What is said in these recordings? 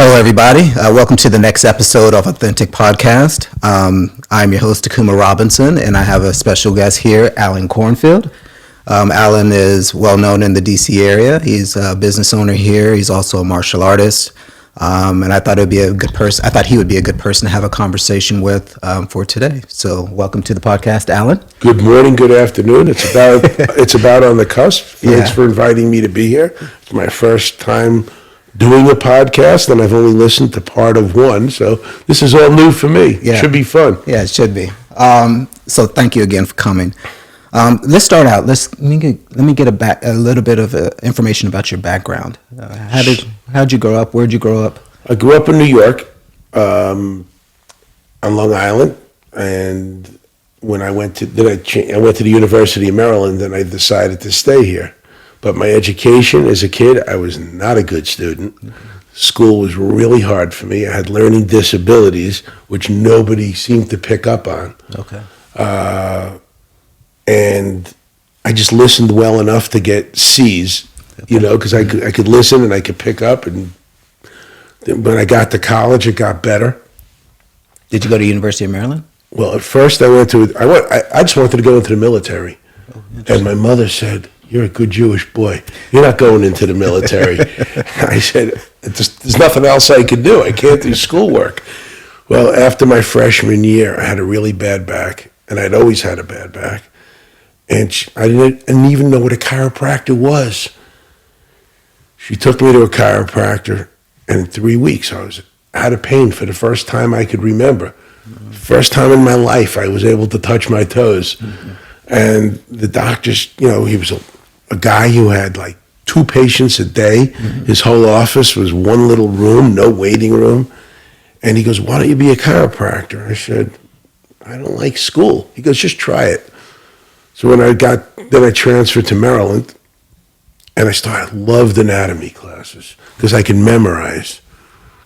Hello, everybody. Welcome to the next episode of Authentic Podcast. I'm your host, Takuma Robinson, and I have a special guest here, Alan Cornfield. Alan is well known in the DC area. He's a business owner here. He's also a martial artist. And I thought he would be a good person to have a conversation with for today. So welcome to the podcast, Alan. Good morning, good afternoon. It's about on the cusp. Thanks for inviting me to be here. It's my first time doing a podcast, and I've only listened to part of one, so this is all new for me. Yeah. It should be fun. Yeah, it should be. So thank you again for coming. Let's start out. Let me get a little bit of information about your background. How'd you grow up? Where'd you grow up? I grew up in New York, on Long Island, and when I went to the University of Maryland, and I decided to stay here. But my education as a kid, I was not a good student. School was really hard for me. I had learning disabilities, which nobody seemed to pick up on. Okay. And I just listened well enough to get C's, because I could listen and I could pick up. And when I got to college, it got better. Did you go to University of Maryland? Well, at first I just wanted to go into the military. Oh, and my mother said, "You're a good Jewish boy. You're not going into the military." I said, "There's nothing else I can do. I can't do schoolwork." Well, after my freshman year, I had a really bad back, and I'd always had a bad back. And I didn't even know what a chiropractor was. She took me to a chiropractor, and in 3 weeks, I was out of pain for the first time I could remember. First time in my life I was able to touch my toes. Mm-hmm. And the doctors, he was a guy who had like 2 patients a day. Mm-hmm. His whole office was one little room, no waiting room. And he goes, "Why don't you be a chiropractor?" I said, "I don't like school." He goes, "Just try it." So then I transferred to Maryland, and I loved anatomy classes because I could memorize.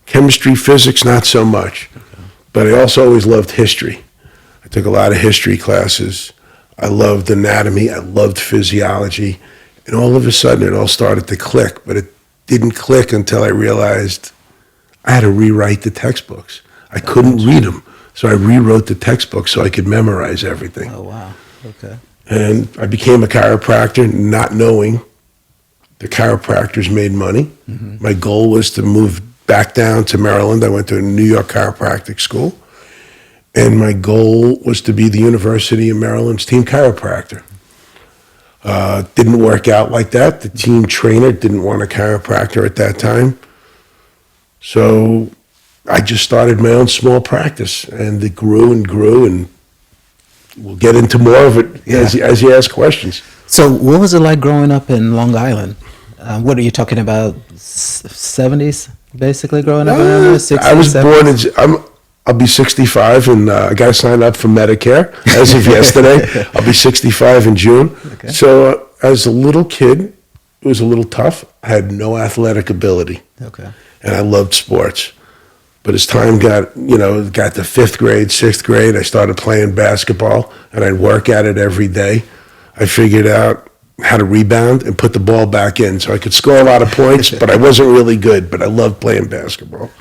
Chemistry, physics, not so much. Okay. But I also always loved history. I took a lot of history classes. I loved anatomy. I loved physiology. And all of a sudden, it all started to click. But it didn't click until I realized I had to rewrite the textbooks. I couldn't read them. So I rewrote the textbooks so I could memorize everything. Oh, wow. Okay. And I became a chiropractor, not knowing the chiropractors made money. Mm-hmm. My goal was to move back down to Maryland. I went to a New York chiropractic school. And my goal was to be the University of Maryland's team chiropractor. Didn't work out like that. The team trainer didn't want a chiropractor at that time. So I just started my own small practice, and it grew and grew, and we'll get into more of it as you ask questions. So what was it like growing up in Long Island? What are you talking about, 70s, basically, growing up in the 60s? I was born I'll be 65, and I got to sign up for Medicare as of yesterday. I'll be 65 in June. Okay. So as a little kid, it was a little tough. I had no athletic ability. Okay. And I loved sports. But as time got to 5th grade, 6th grade, I started playing basketball, and I'd work at it every day. I figured out how to rebound and put the ball back in. So I could score a lot of points, but I wasn't really good, but I loved playing basketball.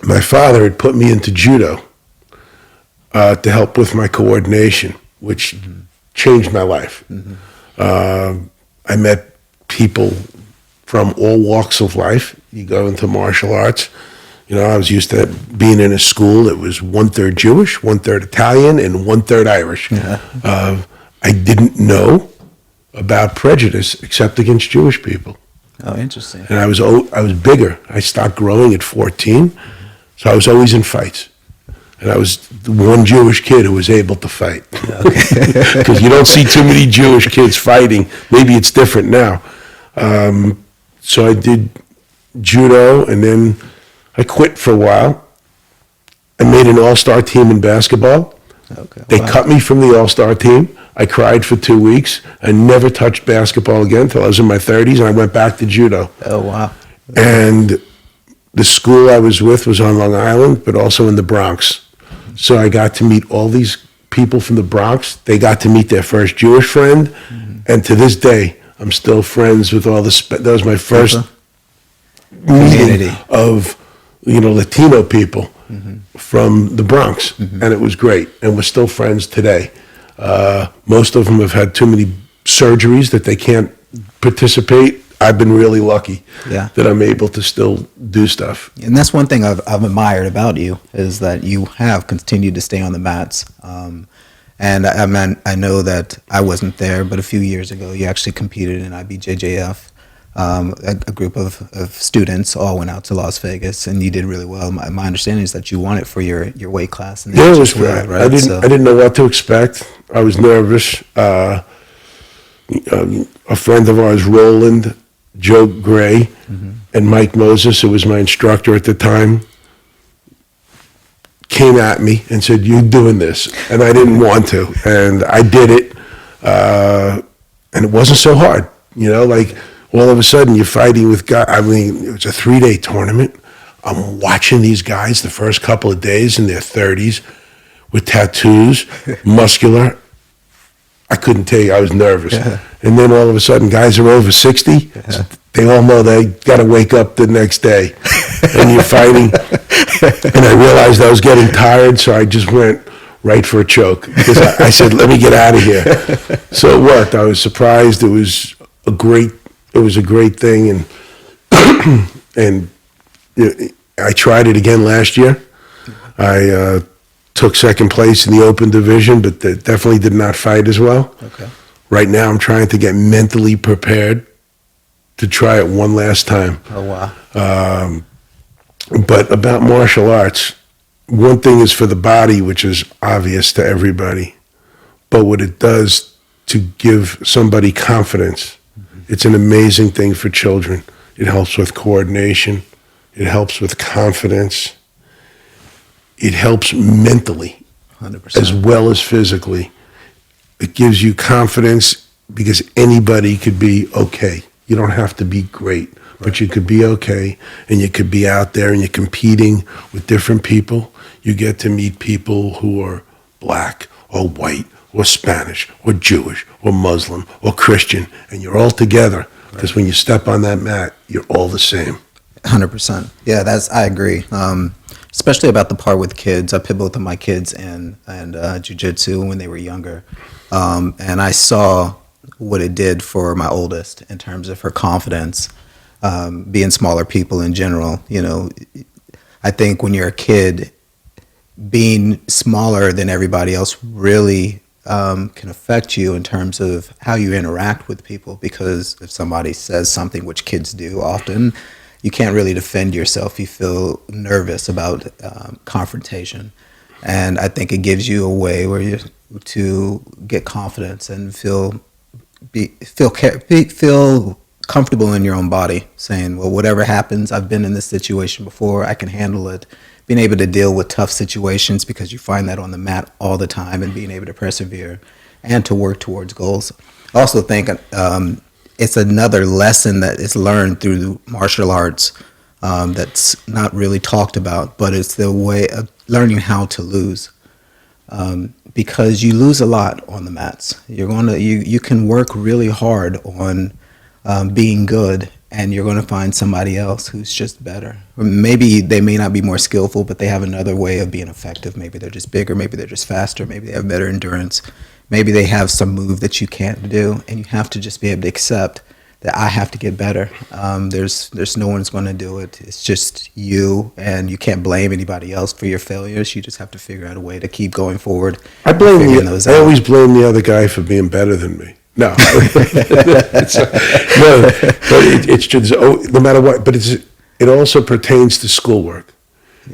My father had put me into judo to help with my coordination, which changed my life. Mm-hmm. I met people from all walks of life. You go into martial arts. I was used to being in a school that was 1/3 Jewish, 1/3 Italian, and 1/3 Irish. Yeah. I didn't know about prejudice except against Jewish people. Oh, interesting. And I was bigger. I stopped growing at 14. So I was always in fights. And I was the one Jewish kid who was able to fight. Because you don't see too many Jewish kids fighting. Maybe it's different now. So I did judo, and then I quit for a while. I made an all-star team in basketball. Okay. They cut me from the all-star team. I cried for 2 weeks. I never touched basketball again until I was in my 30s, and I went back to judo. Oh, wow. And the school I was with was on Long Island, but also in the Bronx. So I got to meet all these people from the Bronx. They got to meet their first Jewish friend. Mm-hmm. And to this day, I'm still friends with all that was my first Community. meeting of, Latino people from the Bronx, and it was great. And we're still friends today. Most of them have had too many surgeries that they can't participate. I've been really lucky that I'm able to still do stuff. And that's one thing I've admired about you, is that you have continued to stay on the mats. And I know that I wasn't there, but a few years ago, you actually competed in IBJJF. A group of students all went out to Las Vegas, and you did really well. My understanding is that you won it for your weight class. And Yeah, it was great. Right? I didn't know what to expect. I was nervous. A friend of ours, Roland, Joe Gray, and Mike Moses, who was my instructor at the time, came at me and said, "You're doing this," and I didn't want to, and I did it, and it wasn't so hard, like. All of a sudden, you're fighting with guys. I mean, it was a 3-day tournament. I'm watching these guys the first couple of days in their 30s with tattoos, muscular. I couldn't tell you. I was nervous. Yeah. And then all of a sudden, guys are over 60. Yeah. They all know they got to wake up the next day. And you're fighting. And I realized I was getting tired, so I just went right for a choke. Because I said, let me get out of here. So it worked. I was surprised. It was a great thing, and I tried it again last year. I took second place in the open division, but definitely did not fight as well. Okay. Right now, I'm trying to get mentally prepared to try it one last time. Oh, wow. But about martial arts, one thing is for the body, which is obvious to everybody, but what it does to give somebody confidence. It's an amazing thing for children. It helps with coordination. It helps with confidence. It helps mentally 100%. As well as physically. It gives you confidence because anybody could be okay. You don't have to be great, but you could be okay, and you could be out there and you're competing with different people. You get to meet people who are black or white or Spanish, or Jewish, or Muslim, or Christian, and you're all together. Because when you step on that mat, you're all the same. 100%. Yeah, I agree. Especially about the part with kids. I put both of my kids in jiu-jitsu when they were younger. And I saw what it did for my oldest in terms of her confidence, being smaller people in general. I think when you're a kid, being smaller than everybody else really can affect you in terms of how you interact with people, because if somebody says something, which kids do often, you can't really defend yourself. You feel nervous about confrontation, and I think it gives you a way where to get confidence and feel comfortable in your own body, saying, well, whatever happens, I've been in this situation before, I can handle it. Being able to deal with tough situations, because you find that on the mat all the time, and being able to persevere and to work towards goals. I also think it's another lesson that is learned through martial arts that's not really talked about, but it's the way of learning how to lose. Because you lose a lot on the mats. You can work really hard on being good, and you're going to find somebody else who's just better. Maybe they may not be more skillful, but they have another way of being effective. Maybe they're just bigger, maybe they're just faster, maybe they have better endurance, maybe they have some move that you can't do, and you have to just be able to accept that I have to get better. There's no one's going to do it. It's just you, and you can't blame anybody else for your failures. You just have to figure out a way to keep going forward. I always blame the other guy for being better than me. No, no, but it's just no matter what. But it also pertains to schoolwork,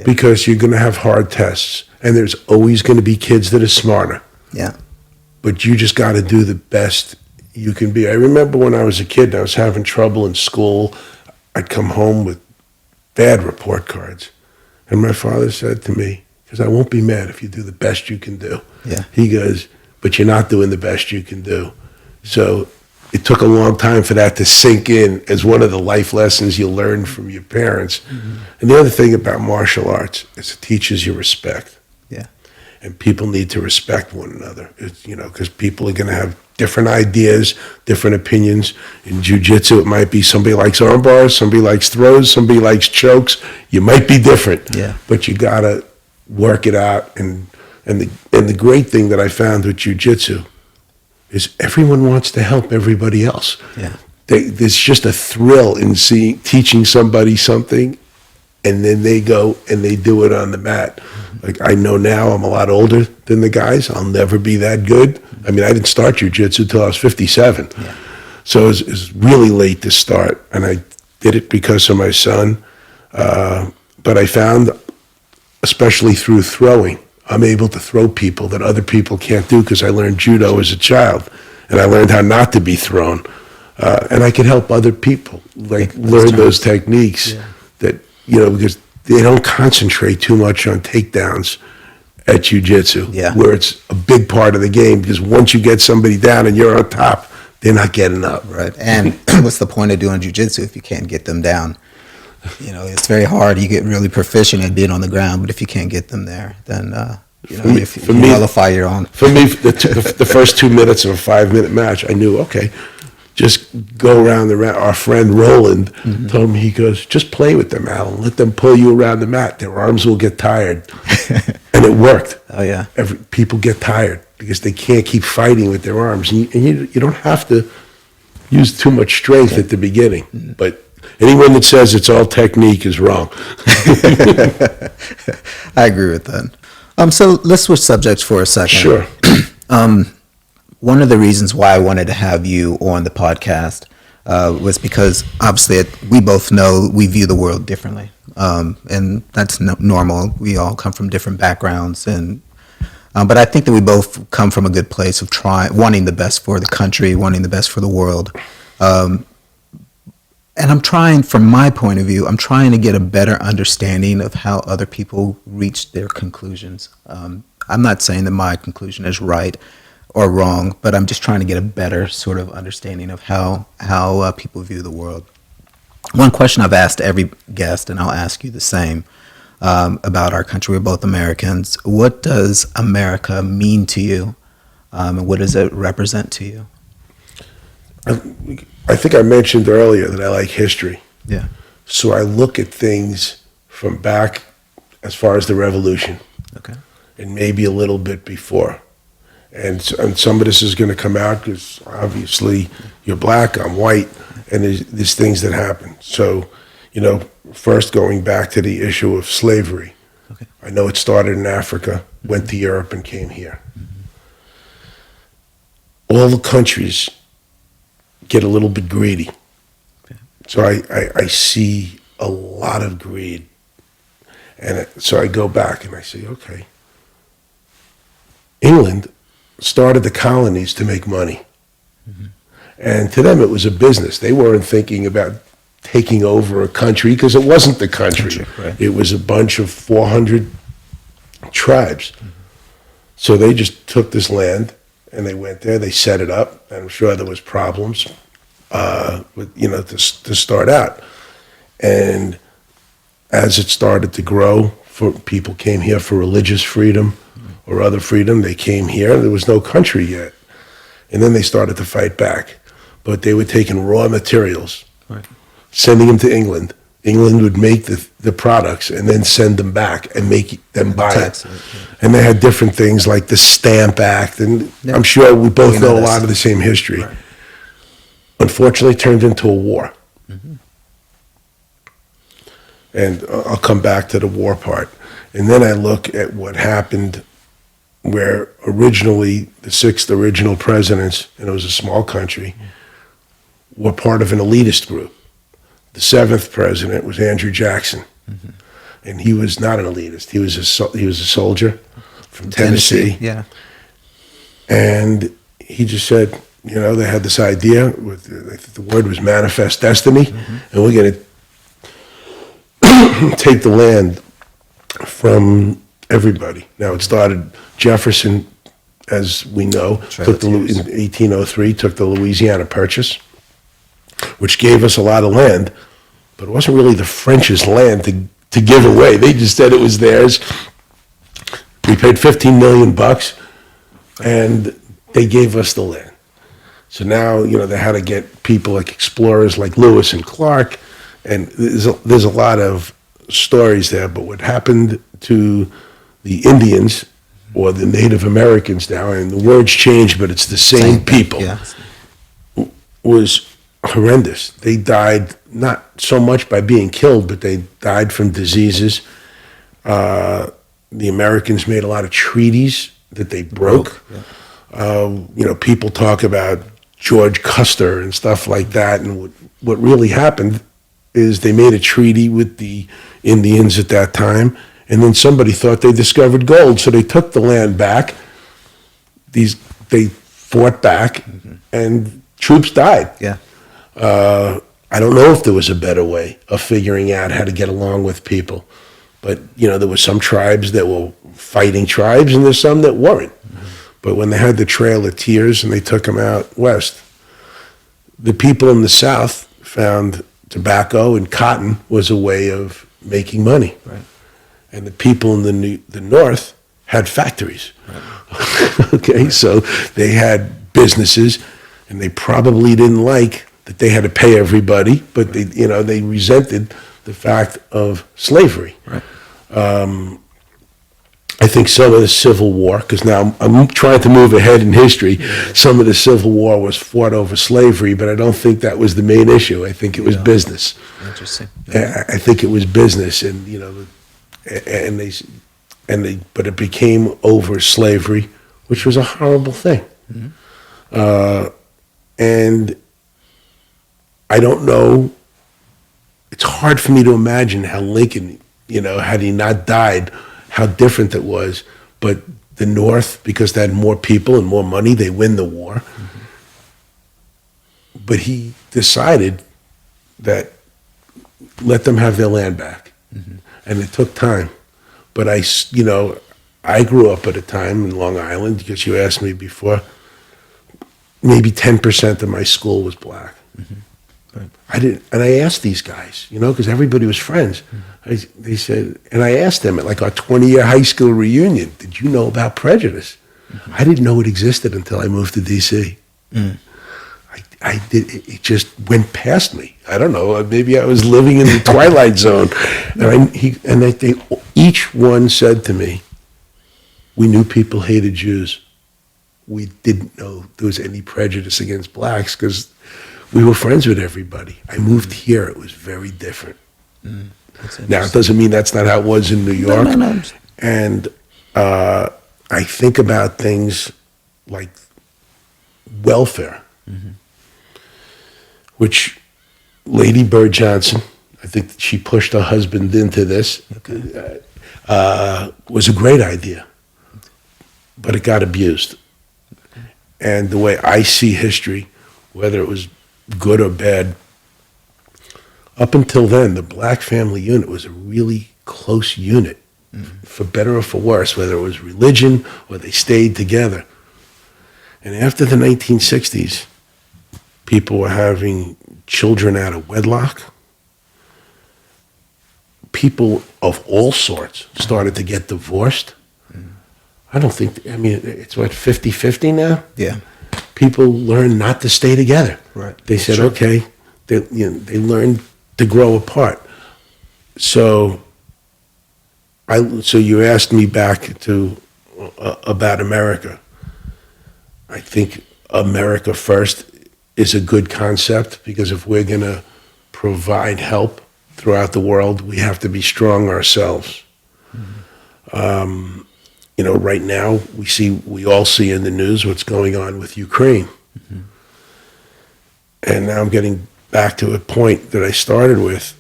because you're going to have hard tests, and there's always going to be kids that are smarter. Yeah, but you just got to do the best you can be. I remember when I was a kid, and I was having trouble in school. I'd come home with bad report cards, and my father said to me, "Because I won't be mad if you do the best you can do." Yeah, he goes, "But you're not doing the best you can do." So it took a long time for that to sink in as one of the life lessons you learn from your parents. Mm-hmm. And the other thing about martial arts is it teaches you respect. Yeah. And people need to respect one another. Because people are going to have different ideas, different opinions. In jiu-jitsu, it might be somebody likes arm bars, somebody likes throws, somebody likes chokes. You might be different, but you gotta work it out. And the great thing that I found with jiu-jitsu is everyone wants to help everybody else. There's just a thrill in teaching somebody something, and then they go and they do it on the mat. Like, I know now I'm a lot older than the guys. I'll never be that good. I mean, I didn't start jiu-jitsu until I was 57. So it was really late to start, and I did it because of my son. But I found, especially through throwing, I'm able to throw people that other people can't do because I learned judo as a child, and I learned how not to be thrown. And I could help other people, like, learn those techniques that, because they don't concentrate too much on takedowns at jiu-jitsu, where it's a big part of the game, because once you get somebody down and you're on top, they're not getting up. Right. And what's the point of doing jiu-jitsu if you can't get them down? It's very hard. You get really proficient at being on the ground, but if you can't get them there, then you nullify your own. For me, the first 2 minutes of a 5-minute match, I knew, okay, just go around our friend Roland told me, he goes, just play with them, Alan. Let them pull you around the mat. Their arms will get tired. And it worked. Oh, yeah. People get tired because they can't keep fighting with their arms. And you don't have to use too much strength at the beginning. But anyone that says it's all technique is wrong. I agree with that. So let's switch subjects for a second. Sure. One of the reasons why I wanted to have you on the podcast was because, obviously, we both know we view the world differently, and that's normal. We all come from different backgrounds, but I think that we both come from a good place of wanting the best for the country, wanting the best for the world. And I'm trying, from my point of view, I'm trying to get a better understanding of how other people reach their conclusions. I'm not saying that my conclusion is right or wrong, but I'm just trying to get a better sort of understanding of how people view the world. One question I've asked every guest, and I'll ask you the same, about our country. We're both Americans. What does America mean to you, and what does it represent to you? I think I mentioned earlier that I like history. Yeah. So I look at things from back as far as the Revolution. Okay. And maybe a little bit before. And some of this is going to come out because obviously you're black, I'm white, and there's things that happen. So, first going back to the issue of slavery. Okay. I know it started in Africa, went to Europe, and came here. All the countries get a little bit greedy. Okay. So I see a lot of greed. And so I go back and I say, okay, England started the colonies to make money. And to them, it was a business. They weren't thinking about taking over a country because it wasn't the country. Right. It was a bunch of 400 tribes. So they just took this land and they went there, they set it up. And I'm sure there was problems, to start out. And as it started to grow, people came here for religious freedom or other freedom. They came here. There was no country yet. And then they started to fight back. But they were taking raw materials, right, sending them to England. England would make the products and then send them back and make them buy it. And they had different things like the Stamp Act. And I'm sure we both know a lot of the same history. Right. Unfortunately, it turned into a war. And I'll come back to the war part. And then I look at what happened where originally the 6 original presidents, and it was a small country, were part of an elitist group. The 7th president was Andrew Jackson, and he was not an elitist. He was a soldier from Tennessee. Yeah. And he just said, they had this idea, the word was manifest destiny, and we're going to take the land from everybody. Now, it started, Jefferson, as we know, in 1803, took the Louisiana Purchase, which gave us a lot of land, but it wasn't really the French's land to give away. They just said it was theirs. We paid $15 million, and they gave us the land. So now, they had to get people like explorers like Lewis and Clark, and there's a lot of stories there. But what happened to the Indians or the Native Americans now, and the words changed, but it's the same people, Yeah. was horrendous. They died not so much by being killed, but they died from diseases. The Americans made a lot of treaties that they broke. People talk about George Custer and stuff like that, and what really happened is they made a treaty with the Indians at that time, and then somebody thought they discovered gold, so they took the land back. They fought back, and troops died. Yeah. I don't know if there was a better way of figuring out how to get along with people, but there were some tribes that were fighting tribes, and there's some that weren't. But when they had the Trail of Tears and they took them out west, the people in the South found tobacco and cotton was a way of making money. Right. And the people in the North had factories. Right. Okay, so they had businesses, and they probably didn't like that they had to pay everybody, but they resented the fact of slavery. Right. I think some of the Civil War, because now I'm trying to move ahead in history, some of the Civil War was fought over slavery, but I don't think that was the main issue. I think it was business. Interesting. I think it was business, and but it became over slavery, which was a horrible thing. And I don't know. It's hard for me to imagine how Lincoln, had he not died, how different it was. But the North, because they had more people and more money, they win the war. But he decided that let them have their land back. And it took time. But I grew up at a time in Long Island, because you asked me before, maybe 10% of my school was black. Right. And I asked these guys, because everybody was friends. They said, and I asked them at like our 20-year high school reunion, did you know about prejudice? I didn't know it existed until I moved to D.C. I did. It just went past me. I don't know. Maybe I was living in the twilight zone. And they each one said to me, we knew people hated Jews. We didn't know there was any prejudice against blacks because we were friends with everybody. I moved here. It was very different. Now, it doesn't mean that's not how it was in New York. No. And I think about things like welfare, which Lady Bird Johnson, I think that she pushed her husband into this, was a great idea, but it got abused. And the way I see history, whether it was good or bad, up until then, the black family unit was a really close unit, for better or for worse, whether it was religion or they stayed together. And after the 1960s, people were having children out of wedlock. People of all sorts started to get divorced. It's what, 50-50 now? Yeah. People learned not to stay together. Right. They said, okay, they learned to grow apart. So you asked me back to about America. I think America first is a good concept, because if we're going to provide help throughout the world, we have to be strong ourselves. Right now we all see in the news what's going on with Ukraine. And now I'm getting back to a point that I started with.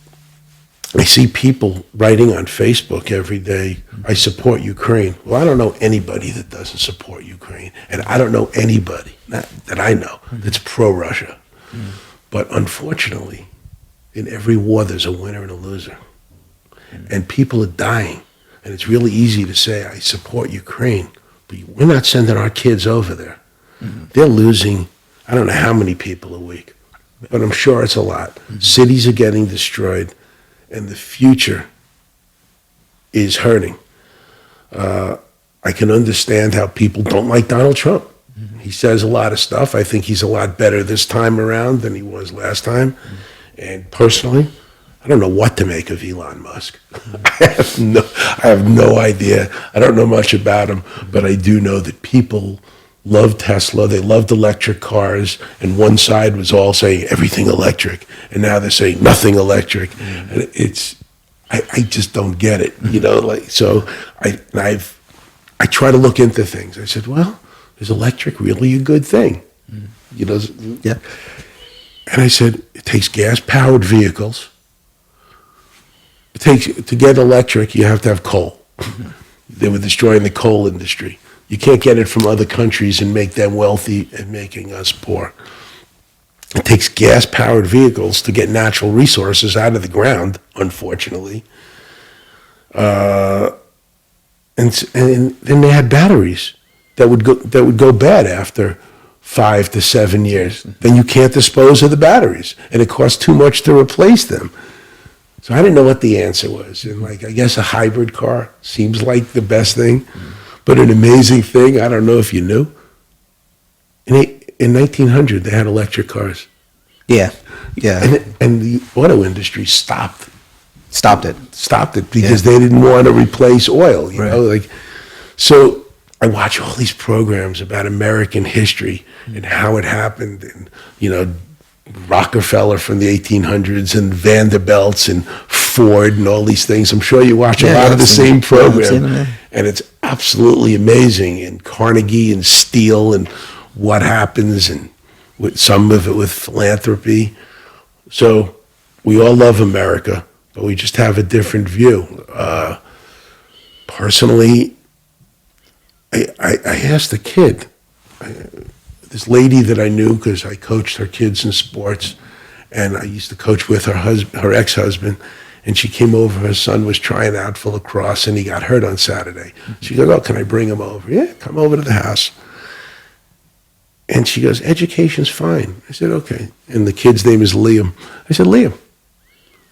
I see people writing on Facebook every day, I support Ukraine. Well, I don't know anybody that doesn't support Ukraine. And I don't know anybody, not that I know, that's pro-Russia. But unfortunately, in every war, there's a winner and a loser. And people are dying. And it's really easy to say, I support Ukraine, but we're not sending our kids over there. They're losing, I don't know how many people a week, but I'm sure it's a lot. Cities are getting destroyed, and the future is hurting. I can understand how people don't like Donald Trump. He says a lot of stuff. I think he's a lot better this time around than he was last time. And personally, I don't know what to make of Elon Musk. I have no idea. I don't know much about him, but I do know that people love Tesla. They loved electric cars, and one side was all saying everything electric, and now they're saying nothing electric. And I just don't get it, So I try to look into things. I said, well, is electric really a good thing? Yeah. And I said, it takes gas-powered vehicles. To get electric, you have to have coal. They were destroying the coal industry. You can't get it from other countries and make them wealthy and making us poor. It takes gas-powered vehicles to get natural resources out of the ground, unfortunately. And then they had batteries that would go bad after 5 to 7 years. Then you can't dispose of the batteries, and it costs too much to replace them. So I didn't know what the answer was. And I guess a hybrid car seems like the best thing. But an amazing thing, I don't know if you knew, in 1900, they had electric cars. Yeah. And the auto industry stopped it because they didn't want to replace oil, So I watch all these programs about American history and how it happened, and Rockefeller from the 1800s and Vanderbilts and Ford and all these things. I'm sure you watch a lot of the same program, and it's absolutely amazing. And Carnegie and Steele and what happens, and with some of it with philanthropy. So we all love America, but we just have a different view. Personally, I asked a kid, this lady that I knew because I coached her kids in sports, and I used to coach with her ex-husband, and she came over. Her son was trying out for lacrosse, and he got hurt on Saturday. She goes, "Oh, can I bring him over?" "Yeah, come over to the house." And she goes, "Education's fine." I said, "Okay." And the kid's name is Liam. I said, "Liam,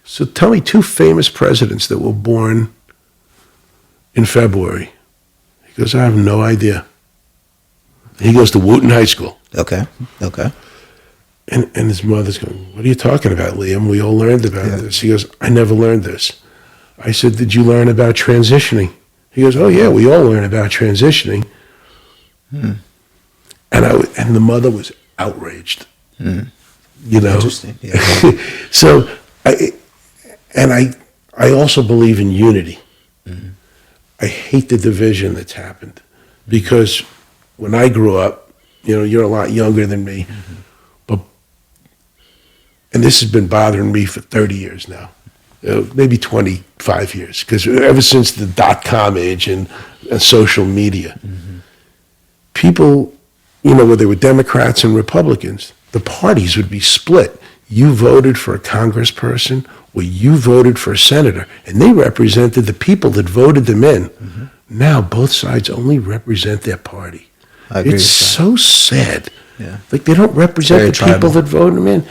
so tell me 2 famous presidents that were born in February." He goes, "I have no idea." He goes to Wooten High School. Okay. And his mother's going, "What are you talking about, Liam? We all learned about this." He goes, "I never learned this." I said, "Did you learn about transitioning?" He goes, "Oh yeah, we all learn about transitioning." And the mother was outraged. Interesting. Yeah. So I also believe in unity. I hate the division that's happened, because when I grew up, you're a lot younger than me, and this has been bothering me for 30 years now, maybe 25 years, because ever since the .com age and social media, people, whether they were Democrats and Republicans, the parties would be split. You voted for a congressperson, or you voted for a senator, and they represented the people that voted them in. Now both sides only represent their party. I agree It's with that. so sad. Yeah. Like they don't represent the tribal. people that voted them in.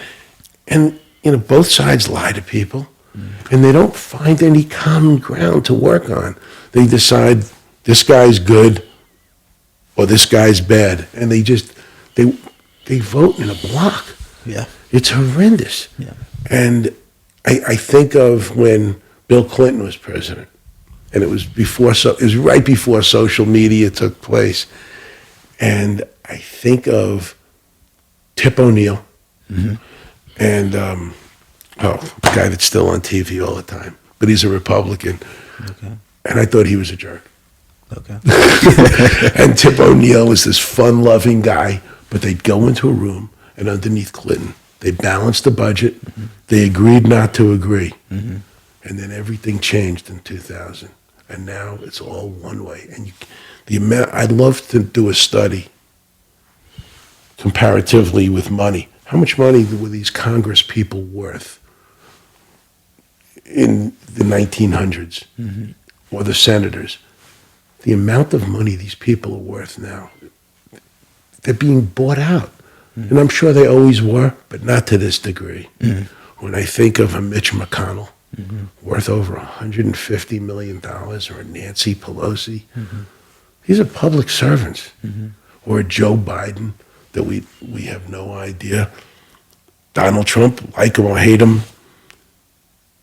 And both sides lie to people, and they don't find any common ground to work on. They decide this guy's good or this guy's bad, and they vote in a block. Yeah. It's horrendous. Yeah. And I think of when Bill Clinton was president, and it was right before social media took place. And I think of Tip O'Neill, and the guy that's still on TV all the time, but he's a Republican. Okay. And I thought he was a jerk. Okay. And Tip O'Neill was this fun-loving guy, but they'd go into a room, and underneath Clinton, they balanced the budget. They agreed not to agree. And then everything changed in 2000. And now it's all one way. And I'd love to do a study comparatively with money. How much money were these Congress people worth in the 1900s, or the senators? The amount of money these people are worth now, they're being bought out. And I'm sure they always were, but not to this degree. When I think of a Mitch McConnell, worth over $150 million, or a Nancy Pelosi, these are public servants. or a Joe Biden that we have no idea. Donald Trump, like him or hate him,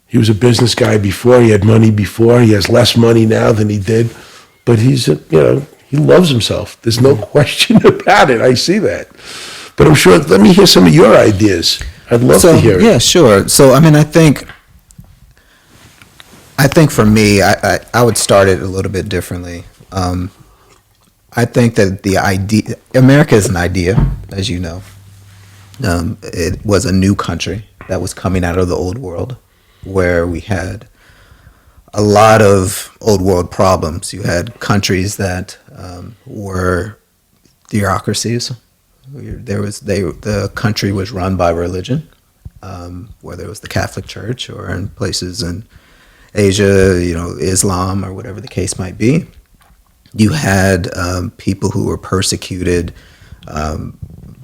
he was a business guy before. He had money before. He has less money now than he did. But he loves himself. There's no question about it. I see that. But I'm sure, let me hear some of your ideas. I'd love to hear it. Yeah, sure. So, I mean, I think for me, I would start it a little bit differently. I think that the idea, America is an idea, as you know. It was a new country that was coming out of the old world, where we had a lot of old world problems. You had countries that were theocracies. The country was run by religion, whether it was the Catholic Church or in places in Asia, Islam or whatever the case might be. You had people who were persecuted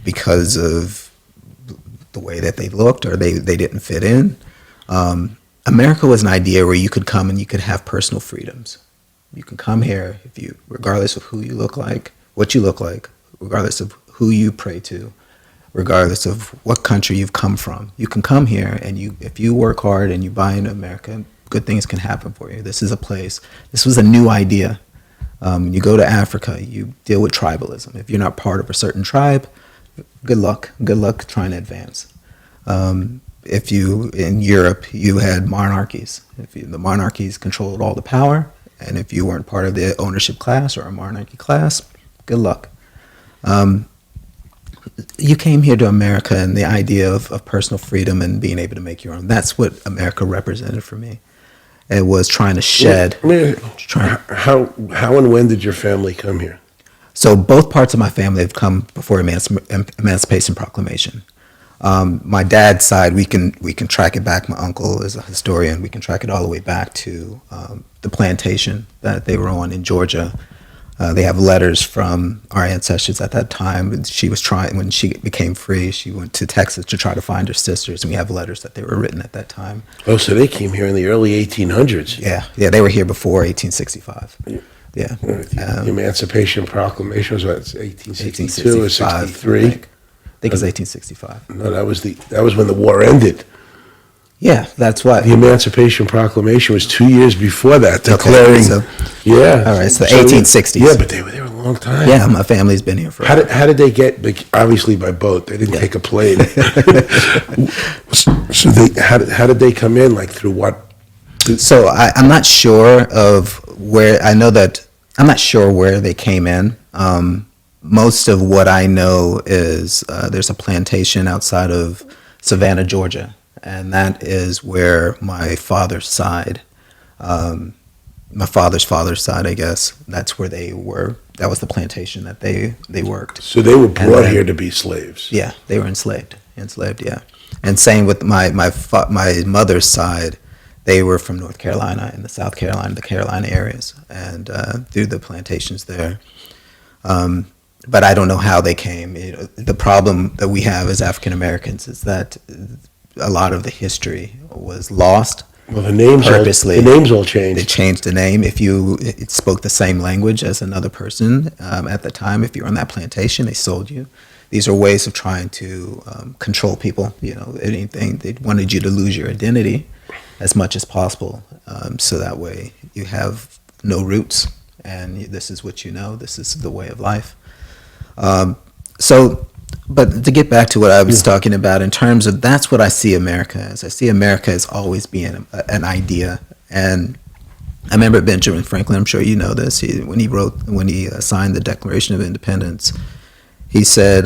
because of the way that they looked or they didn't fit in. America was an idea where you could come and you could have personal freedoms. You can come here regardless of who you look like, what you look like, regardless of who you pray to, regardless of what country you've come from. You can come here and if you work hard and you buy into America, good things can happen for you. This is a place. This was a new idea. You go to Africa, you deal with tribalism. If you're not part of a certain tribe, good luck. Good luck trying to advance. In Europe, you had monarchies. The monarchies controlled all the power, and if you weren't part of the ownership class or a monarchy class, good luck. You came here to America, and the idea of personal freedom and being able to make your own. That's what America represented for me. It was trying to shed. How and when did your family come here? So both parts of my family have come before Emancipation Proclamation. My dad's side, we can track it back. My uncle is a historian. We can track it all the way back to the plantation that they were on in Georgia. They have letters from our ancestors at that time. When she became free, she went to Texas to try to find her sisters, and we have letters that they were written at that time. Oh, so they came here in the early 1800s. Yeah, they were here before 1865. Yeah. The Emancipation Proclamation was what, 1862 or 63? I think it was 1865. No, that was when the war ended. Yeah, that's what. The Emancipation Proclamation was 2 years before that, declaring. Yeah. All right, so 1860s. Yeah, but they were there a long time. Yeah, my family's been here for. How did they get? Obviously by boat. They didn't take a plane. So how did they come in? Like through what? So I'm not sure of where. I know that I'm not sure where they came in. Most of what I know is there's a plantation outside of Savannah, Georgia. And that is where my father's side, my father's side, I guess, that's where they were. That was the plantation that they worked. So they were brought here to be slaves. Yeah, they were enslaved, yeah. And same with my mother's side, they were from North Carolina and the Carolina areas, and through the plantations there. But I don't know how they came. The problem that we have as African Americans is that a lot of the history was lost. Well, the names all changed. They changed the name. If you spoke the same language as another person at the time, if you were on that plantation, they sold you. These are ways of trying to control people. Anything. They wanted you to lose your identity as much as possible, so that way you have no roots, and this is what you know. This is the way of life. But to get back to what I was talking about in terms of that's what I see America as. I see America as always being an idea. And I remember Benjamin Franklin, I'm sure you know this, when he signed the Declaration of Independence, he said,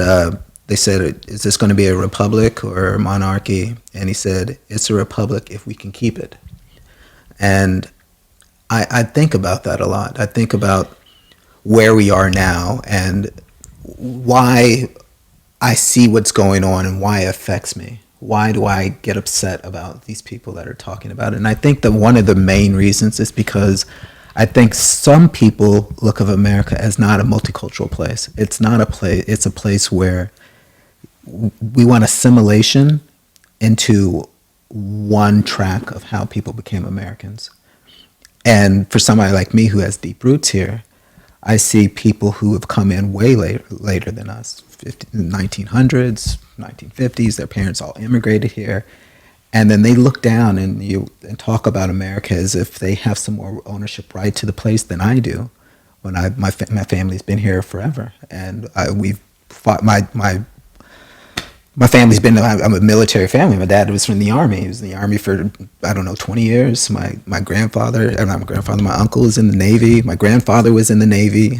they said, is this going to be a republic or a monarchy? And he said, it's a republic if we can keep it. And I think about that a lot. I think about where we are now and why I see what's going on and why it affects me. Why do I get upset about these people that are talking about it? And I think that one of the main reasons is because I think some people look of America as not a multicultural place. It's not a place. It's a place where we want assimilation into one track of how people became Americans. And for somebody like me who has deep roots here, I see people who have come in way later than us, 1900s, 1950s. Their parents all immigrated here. And then they look down and talk about America as if they have some more ownership right to the place than I do. When my family's been here forever, and we've fought. My family's been. I'm a military family. My dad was from the Army. He was in the Army for 20 years. My grandfather, not my grandfather, my uncle is in the Navy. My grandfather was in the Navy.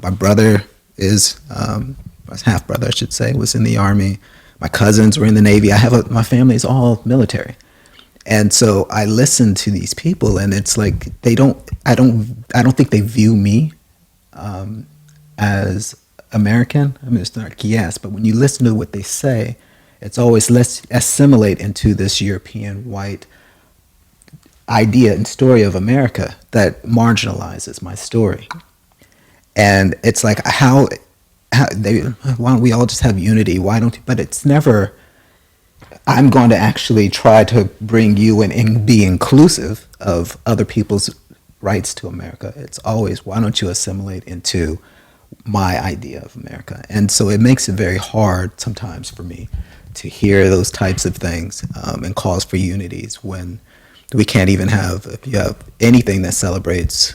My brother is, my half brother, I should say, was in the Army. My cousins were in the Navy. My family is all military. And so I listen to these people, and it's like I don't think they view me as American. I mean, it's not yes, but when you listen to what they say, it's always let's assimilate into this European white idea and story of America that marginalizes my story. And it's like why don't we all just have unity? But it's never, I'm going to actually try to bring you in and be inclusive of other people's rights to America. It's always, why don't you assimilate into my idea of America? And so it makes it very hard sometimes for me to hear those types of things and calls for unities when we can't even have anything that celebrates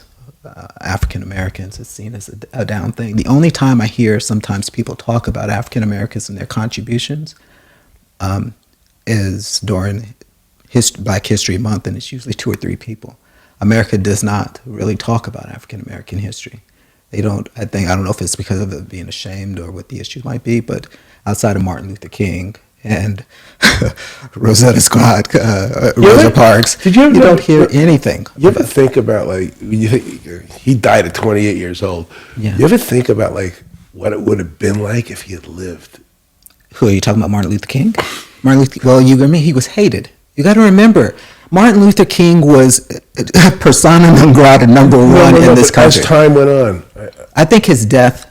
African Americans. It's seen as a down thing. The only time I hear sometimes people talk about African Americans and their contributions is during Black History Month, and it's usually 2 or 3 people. America does not really talk about African American history. They don't. I don't know if it's because of it being ashamed or what the issue might be, but outside of Martin Luther King and Rosetta Scott, Rosa Parks, you don't hear anything. You ever think about, like, when you think he died at 28 years old? Yeah. You ever think about, like, what it would have been like if he had lived? Who are you talking about? Martin Luther King? Well, he was hated. You got to remember, Martin Luther King was persona non grata number one in this country. As time went on, I think his death.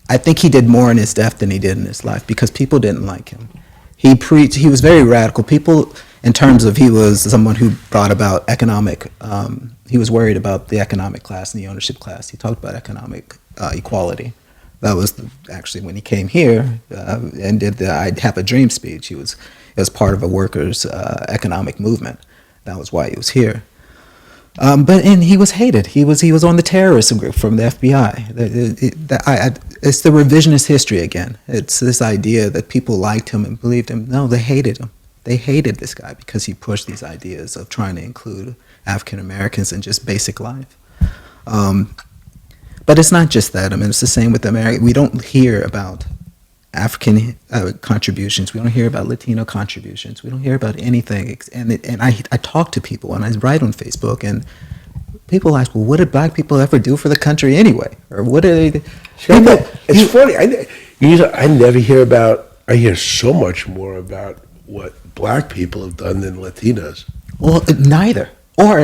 I think he did more in his death than he did in his life because people didn't like him. He preached. He was very radical. People, in terms of, he was someone who brought about economic. He was worried about the economic class and the ownership class. He talked about economic equality. That was actually when he came here and did the "I Have a Dream" speech. It was part of a workers' economic movement. That was why he was here. But he was hated. He was on the terrorism group from the FBI. It's the revisionist history again. It's this idea that people liked him and believed him. No, they hated him. They hated this guy because he pushed these ideas of trying to include African Americans in just basic life. But it's not just that. I mean, it's the same with America. We don't hear about African contributions. We don't hear about Latino contributions. We don't hear about anything. And I talk to people and I write on Facebook, and people ask, well, what did Black people ever do for the country anyway? Or what did they? It's funny. I never hear about. I hear so much more about what Black people have done than Latinos. Well, neither. Or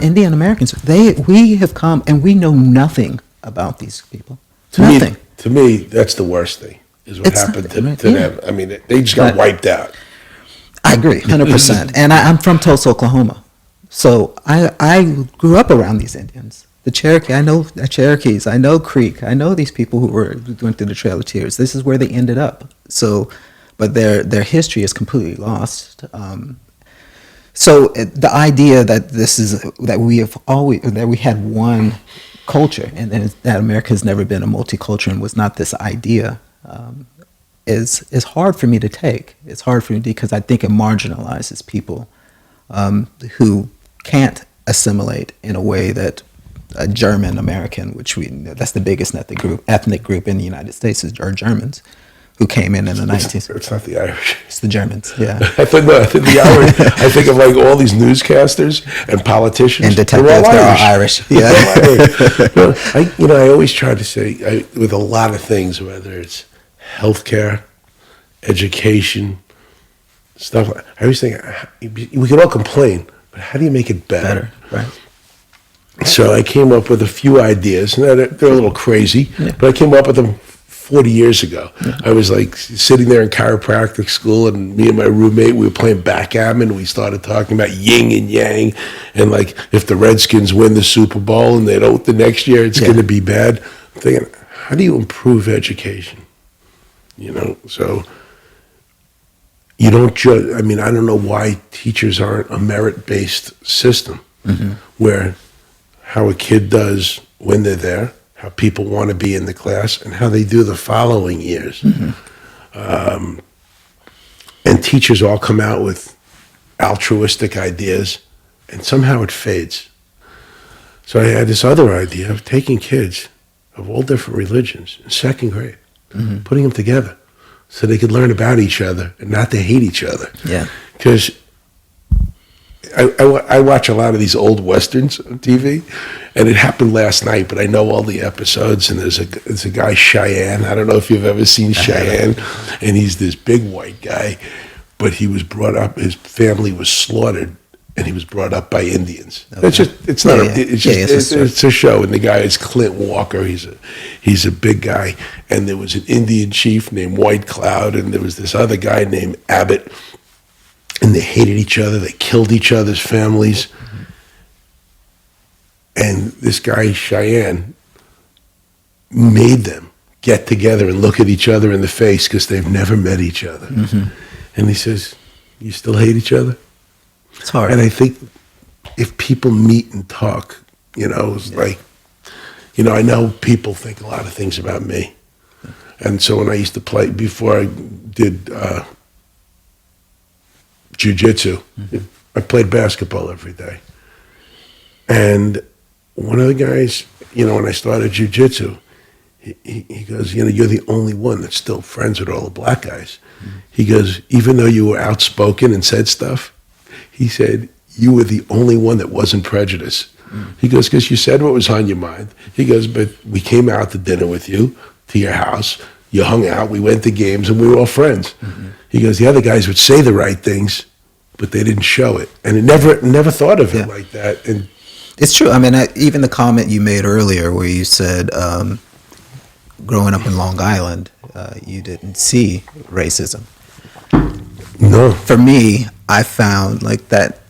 Indian Americans. We have come and we know nothing about these people. Nothing. To me, that's the worst thing, is what happened to them. I mean, they just got wiped out. I agree, 100%. And I'm from Tulsa, Oklahoma. So I grew up around these Indians. The Cherokee, I know the Cherokees, I know Creek, I know these people who went through the Trail of Tears. This is where they ended up. So, but their history is completely lost. So the idea that we had one culture and that America has never been a multicultural and was not this idea is hard for me to take. It's hard for me because I think it marginalizes people who can't assimilate in a way that a German American, that's the biggest ethnic group in the United States, are Germans who came in the 19th. It's not the Irish. It's the Germans, yeah. I think the Irish. I think of, like, all these newscasters and politicians. And detectives, they're all Irish. Yeah. I always try to say, with a lot of things, whether it's healthcare, education, stuff. I always think we can all complain, but how do you make it better? Right. So I came up with a few ideas, and they're a little crazy, but I came up with them 40 years ago. I was like sitting there in chiropractic school, and me and my roommate, we were playing backgammon. We started talking about yin and yang, and like if the Redskins win the Super Bowl and they don't the next year, it's going to be bad. I'm thinking, how do you improve education? You know, so you don't judge. I mean, I don't know why teachers aren't a merit-based system where how a kid does when they're there, how people want to be in the class, and how they do the following years. And teachers all come out with altruistic ideas, and somehow it fades. So I had this other idea of taking kids of all different religions in second grade, putting them together so they could learn about each other and not to hate each other. Yeah. Because I watch a lot of these old Westerns on TV, and it happened last night, but I know all the episodes, and there's a guy, Cheyenne. I don't know if you've ever seen Cheyenne, and he's this big white guy, but he was brought up, his family was slaughtered, and he was brought up by Indians. Okay. It's a show, and the guy is Clint Walker. He's a big guy, and there was an Indian chief named White Cloud, and there was this other guy named Abbott, and they hated each other. They killed each other's families. And this guy, Cheyenne, made them get together and look at each other in the face because they've never met each other. And he says, you still hate each other? It's hard. And I think if people meet and talk, you know, it's like, you know, I know people think a lot of things about me. And so when I used to play, before I did jiu-jitsu, I played basketball every day. And one of the guys, you know, when I started jiu-jitsu, he goes, you know, you're the only one that's still friends with all the black guys. He goes, even though you were outspoken and said stuff, he said, you were the only one that wasn't prejudiced. He goes, because you said what was on your mind. He goes, but we came out to dinner with you, to your house. You hung out, we went to games, and we were all friends. He goes, the other guys would say the right things, but they didn't show it. And it never thought of it like that. And it's true. I mean, even the comment you made earlier where you said growing up in Long Island, you didn't see racism. No. For me, I found like that,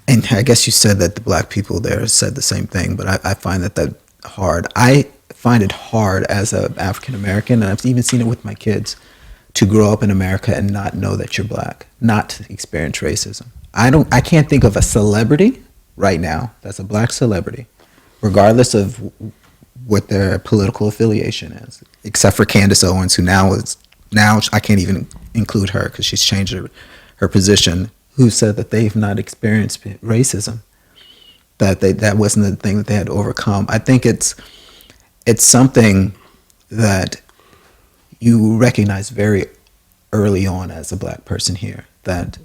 and I guess you said that the black people there said the same thing, but I find that hard. I find it hard as an African American, and I've even seen it with my kids, to grow up in America and not know that you're black, not to experience racism. I can't think of a celebrity right now that's a black celebrity, regardless of what their political affiliation is, except for Candace Owens, who now I can't even include her because she's changed her position, who said that they've not experienced racism, that wasn't the thing that they had to overcome. I think it's something that you recognize very early on as a black person here, that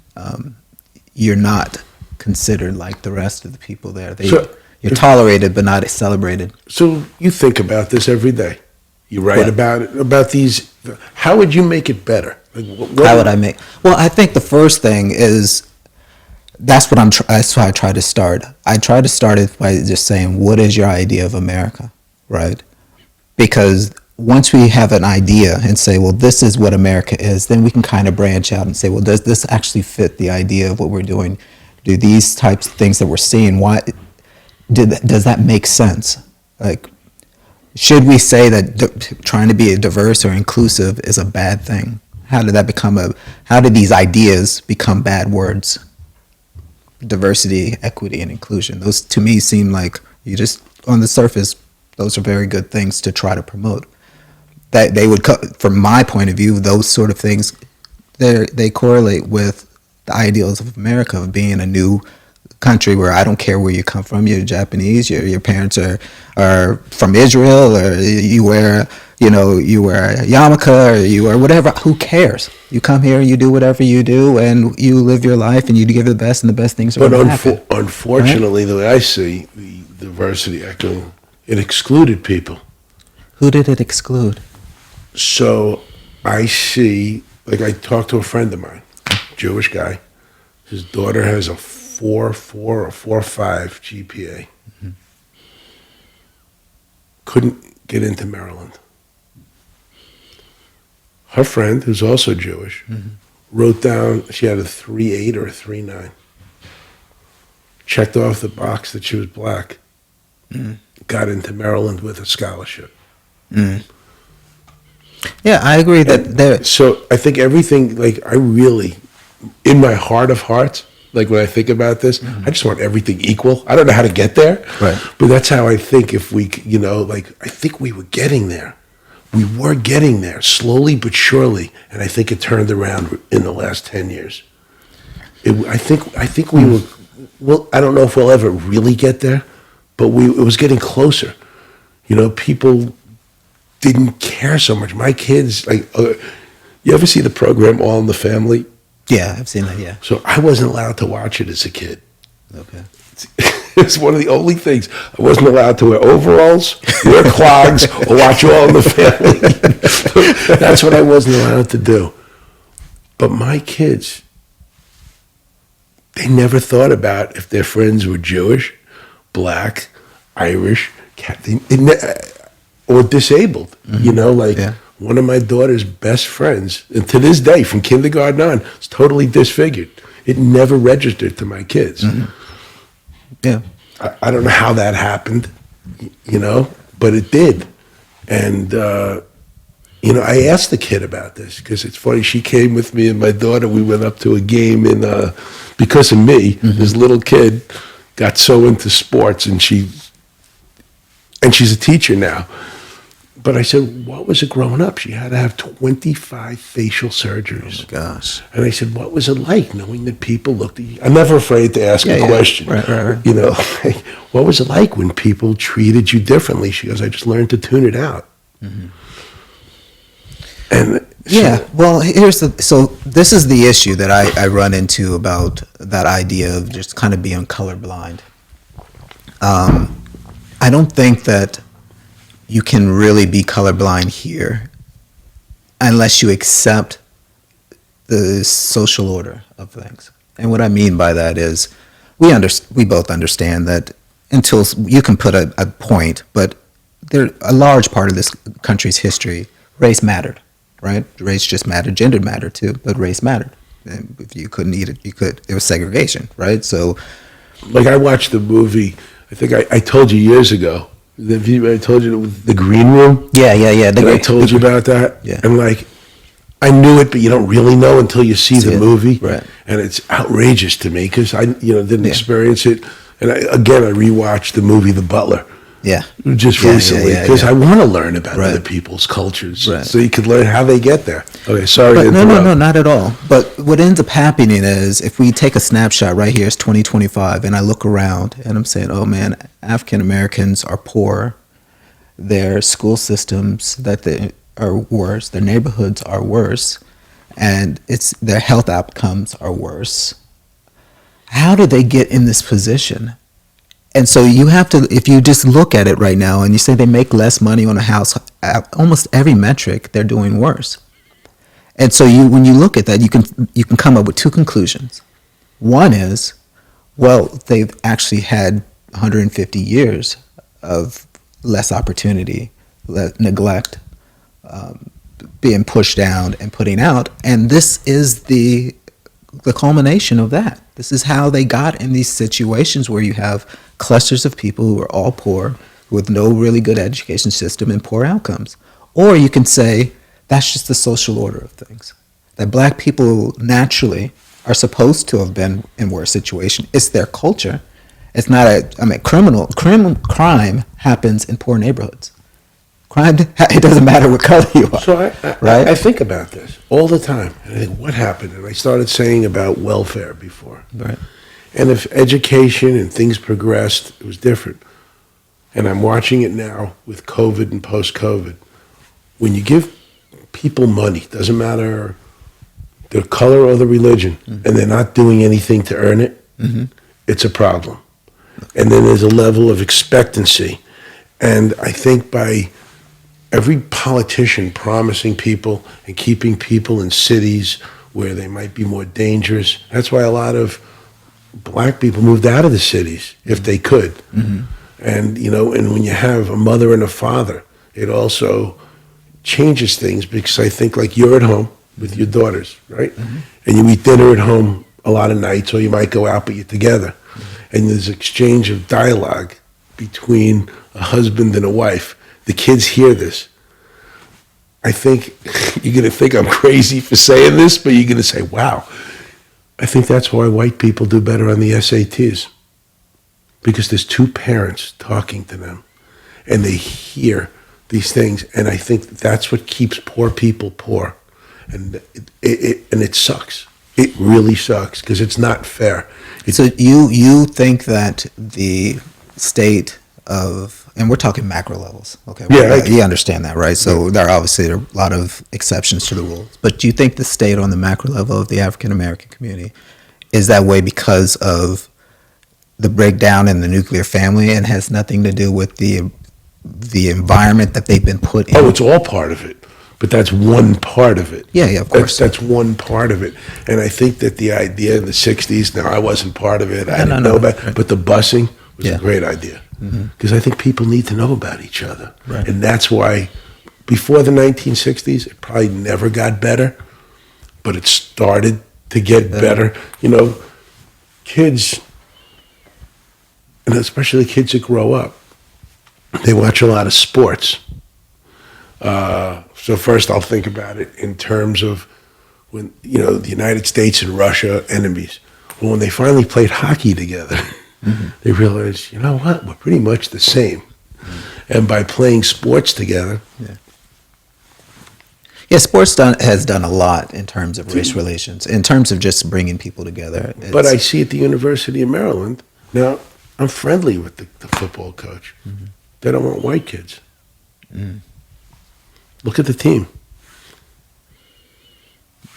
you're not considered like the rest of the people there. You're tolerated but not celebrated. So you think about this every day. You write about these. How would you make it better? How would I make? Well, I think the first thing is that's why I try to start. I try to start it by just saying, what is your idea of America, right? Because once we have an idea and say, well, this is what America is, then we can kind of branch out and say, well, does this actually fit the idea of what we're doing? Do these types of things that we're seeing, does that make sense? Like, should we say that trying to be diverse or inclusive is a bad thing? How did these ideas become bad words? Diversity, equity, and inclusion. Those to me seem like on the surface, those are very good things to try to promote. That they would, from my point of view, those sort of things, they correlate with the ideals of America, of being a new country where I don't care where you come from, you're Japanese, your parents are from Israel, or you wear a yarmulke, or you wear whatever, who cares? You come here, you do whatever you do, and you live your life, and you give it the best, and the best things are going to happen. But unfortunately, the way I see the diversity echo, it excluded people. Who did it exclude? So I see, like I talked to a friend of mine, Jewish guy. His daughter has a 4.4 or 4.5 GPA. Couldn't get into Maryland. her friend, who's also Jewish, wrote down she had a 3.8 or a 3.9. Checked off the box that she was black. Got into Maryland with a scholarship. Yeah, I agree that there. So I think everything, like, I really, in my heart of hearts, like when I think about this, I just want everything equal. I don't know how to get there, Right. but that's how I think if we, like, I think we were getting there. We were getting there, slowly but surely, and I think it turned around in the last 10 years. I think we were, well, I don't know if we'll ever really get there, but it was getting closer. People didn't care so much. My kids, like, you ever see the program All in the Family? Yeah, I've seen that. Yeah. So I wasn't allowed to watch it as a kid. Okay. It's one of the only things. I wasn't allowed to wear overalls, wear clogs, or watch All in the Family. That's what I wasn't allowed to do. But my kids, they never thought about if their friends were Jewish, black, Irish, or disabled. Yeah. One of my daughter's best friends, and to this day, from kindergarten on, is totally disfigured. It never registered to my kids. Yeah. I don't know how that happened, but it did. And, I asked the kid about this because it's funny. She came with me and my daughter. We went up to a game because of me, this little kid got so into sports, and she's a teacher now. But I said, what was it growing up? She had to have 25 facial surgeries. Oh, my gosh. And I said, what was it like knowing that people looked at you? I'm never afraid to ask a question. Right. What was it like when people treated you differently? She goes, I just learned to tune it out. And well, so this is the issue that I run into about that idea of just kind of being colorblind. I don't think that you can really be colorblind here unless you accept the social order of things. And what I mean by that is we both understand that until you can put a point, but a large part of this country's history, race mattered, right? Race just mattered, gender mattered too, but race mattered. And if you couldn't eat it, it was segregation, right? So, like, I watched the movie, I think I told you years ago, I told you the Green Room. Yeah. I told you about that. Yeah. And, like, I knew it, but you don't really know until you see the movie. Right. And it's outrageous to me because I didn't experience it. And I rewatched the movie The Butler. Yeah. Just recently because I want to learn about Right. other people's cultures, Right. so you can learn how they get there. Okay, sorry. But to no, interrupt. not at all. But what ends up happening is if we take a snapshot right here, it's 2025, and I look around and I'm saying, oh man, African Americans are poor. Their school systems are worse. Their neighborhoods are worse, and their health outcomes are worse. How did they get in this position? And so you have to, if you just look at it right now and you say they make less money on a house, almost every metric, they're doing worse. And so when you look at that, you can come up with two conclusions. One is, well, they've actually had 150 years of less opportunity, neglect, being pushed down and putting out, and this is the culmination of that. This is how they got in these situations where you have clusters of people who are all poor, with no really good education system and poor outcomes. Or you can say that's just the social order of things. That black people naturally are supposed to have been in worse situation. It's their culture. It's not crime happens in poor neighborhoods. Crime, it doesn't matter what color you are. So right? I think about this all the time. And I think, what happened? And I started saying about welfare before. Right. And if education and things progressed, it was different. And I'm watching it now with COVID and post-COVID. When you give people money, doesn't matter their color or the religion, and they're not doing anything to earn it, it's a problem. And then there's a level of expectancy. And I think by every politician promising people and keeping people in cities where they might be more dangerous, that's why a lot of black people moved out of the cities if they could. And, and when you have a mother and a father, it also changes things because I think like you're at home with your daughters, right? And you eat dinner at home a lot of nights, or you might go out, but you're together. And there's exchange of dialogue between a husband and a wife. The kids hear this. I think you're going to think I'm crazy for saying this, but you're going to say, wow. I think that's why white people do better on the SATs. Because there's two parents talking to them, and they hear these things. And I think that's what keeps poor people poor. And it sucks. It really sucks because it's not fair. So you think that the state of, and we're talking macro levels, okay? Yeah, You understand that, right? So there are obviously a lot of exceptions to the rules. But do you think the state on the macro level of the African American community is that way because of the breakdown in the nuclear family and has nothing to do with the environment that they've been put in? Oh, it's all part of it. But that's one part of it. Yeah, of course. That's one part of it. And I think that the idea in the 60s, now I wasn't part of it, I didn't know about it, but the busing was a great idea. Because I think people need to know about each other. Right. And that's why before the 1960s, it probably never got better, but it started to get better. You know, kids, and especially kids that grow up, they watch a lot of sports. So first I'll think about it in terms of when, you know, the United States and Russia, enemies. Well, when they finally played hockey together, they realized, you know what, we're pretty much the same. And by playing sports together. Yeah, sports has done a lot in terms of race relations, in terms of just bringing people together. But I see at the University of Maryland, now I'm friendly with the football coach. They don't want white kids. Look at the team.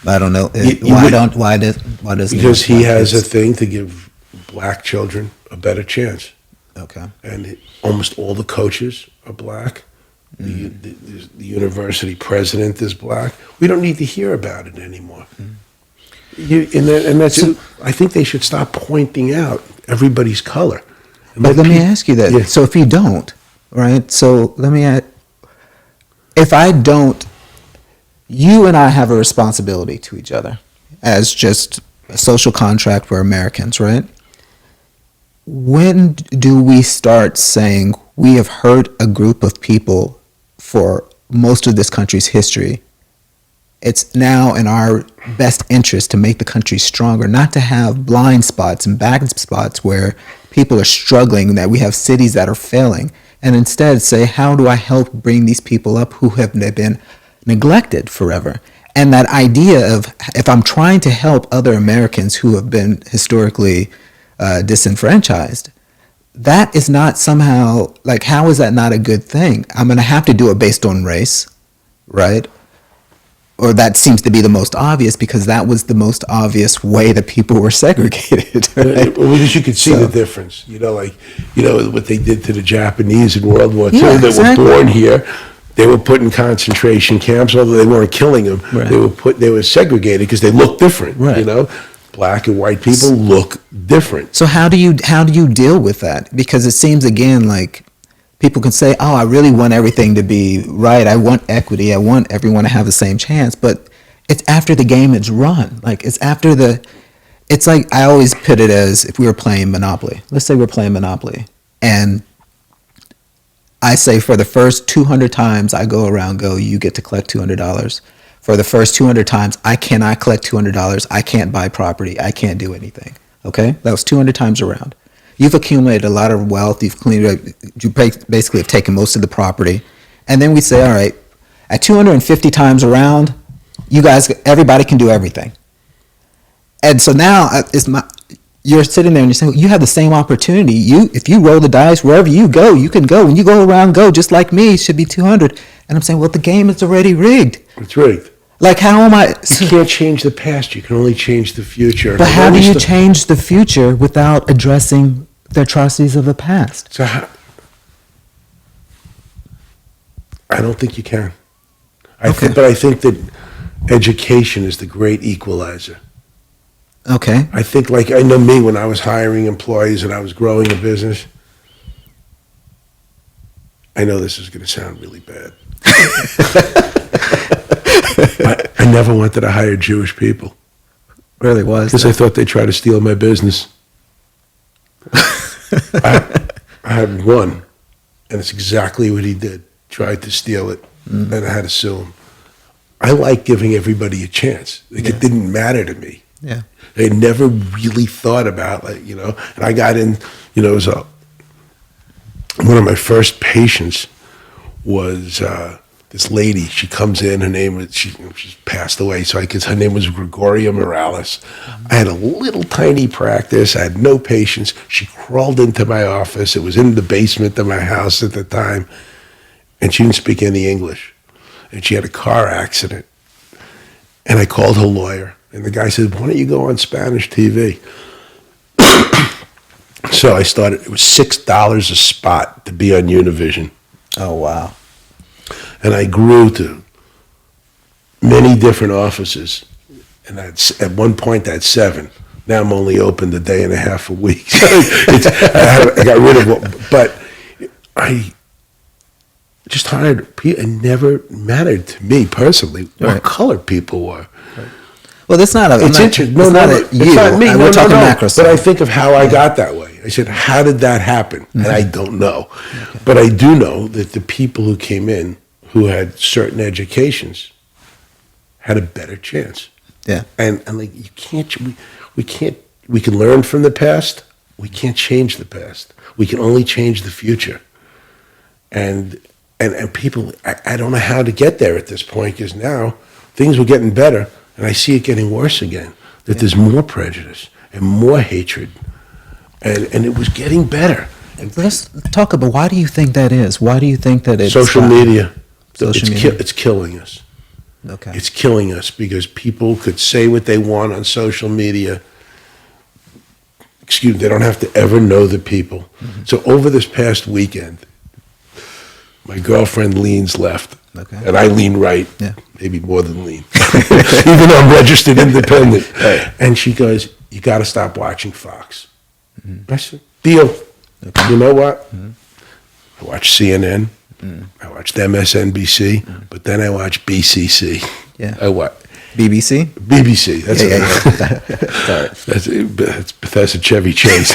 I don't know. Why does because he has a thing to give black children a better chance. Okay. And almost all the coaches are black. The university president is black. We don't need to hear about it anymore. I think they should stop pointing out everybody's color. But let me ask you that. Yeah. So if you don't, right? So let me ask. If I don't, you and I have a responsibility to each other as just a social contract for Americans, right? When do we start saying we have hurt a group of people for most of this country's history? It's now in our best interest to make the country stronger, not to have blind spots and back spots where people are struggling, that we have cities that are failing. And instead say, how do I help bring these people up who have been neglected forever? And that idea of, if I'm trying to help other Americans who have been historically disenfranchised, that is not somehow, like, how is that not a good thing? I'm going to have to do it based on race, right? Or that seems to be the most obvious because that was the most obvious way that people were segregated. Right? Well, because you could see the difference. You know, like, you know, what they did to the Japanese in World War II that were born here. They were put in concentration camps, although they weren't killing them. Right. They were segregated because they looked different. Right. You know, black and white people look different. So how do you deal with that? Because it seems, again, like, people can say, oh, I really want everything to be right. I want equity. I want everyone to have the same chance. But it's after the game is run. Like, it's like, I always put it as if we were playing Monopoly. Let's say we're playing Monopoly. And I say for the first 200 times I go around, you get to collect $200. For the first 200 times, I cannot collect $200. I can't buy property. I can't do anything. Okay? That was 200 times around. You've accumulated a lot of wealth. You basically have taken most of the property. And then we say, all right, at 250 times around, everybody can do everything. And so now you're sitting there and you're saying, you have the same opportunity. If you roll the dice, wherever you go, you can go. When you go around, go just like me. It should be 200. And I'm saying, well, the game is already rigged. It's rigged. Like, how am I? You can't change the past. You can only change the future. But how do you change the future without addressing the atrocities of the past? So I don't think you can. But I think that education is the great equalizer. Okay. I think, like, I know me when I was hiring employees and I was growing a business. I know this is going to sound really bad. I never wanted to hire Jewish people Really was. because I thought they'd try to steal my business. I had one, and it's exactly what he did. Tried to steal it, and I had to sue him. I like giving everybody a chance. Like, it didn't matter to me. Yeah. I never really thought about, like, you know, and I got in, you know, it was one of my first patients was this lady. She comes in, her name was, she's passed away, so I guess her name was Gregoria Morales. I had a little tiny practice. I had no patients. She crawled into my office. It was in the basement of my house at the time, and she didn't speak any English. And she had a car accident. And I called her lawyer, and the guy said, why don't you go on Spanish TV? So I started, it was $6 a spot to be on Univision. Oh, wow. And I grew to many different offices. And at one point I had 7. Now I'm only open a day and a half a week. So I got rid of one. But I just hired people. It never mattered to me personally what color people were. Well, that's not a. It's interesting. No, it's not me. We're talking macro But I stuff. think of how I got that way. I said, how did that happen? And I don't know. Okay. But I do know that the people who came in who had certain educations had a better chance. Yeah. And like, you can't, we can learn from the past. We can't change the past. We can only change the future. And people, I don't know how to get there at this point, because now things were getting better. And I see it getting worse again, that there's more prejudice and more hatred. And it was getting better. Let's talk about, why do you think that is? Why do you think that it's social media? Social media. It's killing us. Okay. It's killing us because people could say what they want on social media. Excuse me, they don't have to ever know the people. Mm-hmm. So over this past weekend, my girlfriend leans left. Okay. And I lean right, maybe more than lean, even though I'm registered independent. Right. And she goes, you got to stop watching Fox. Mm-hmm. I said, deal. Okay. You know what? Mm-hmm. I watch CNN, I watched MSNBC, but then I watch BCC. Yeah. I what? BBC? BBC. That's that's Bethesda Chevy Chase.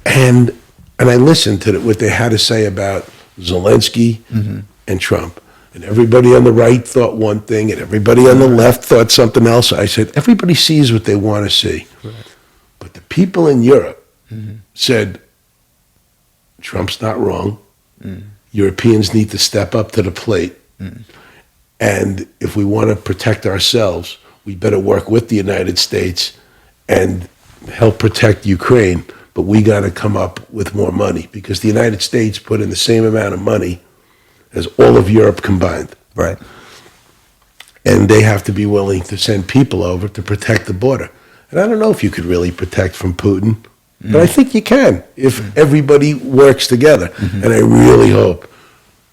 And I listened to what they had to say about Zelensky and Trump. And everybody on the right thought one thing, and everybody on the left thought something else. I said, everybody sees what they want to see. Right. But the people in Europe said, Trump's not wrong. Europeans need to step up to the plate. And if we want to protect ourselves, we better work with the United States and help protect Ukraine. But we got to come up with more money, because the United States put in the same amount of money as all of Europe combined. Right. And they have to be willing to send people over to protect the border. And I don't know if you could really protect from Putin, but I think you can if everybody works together. And I really hope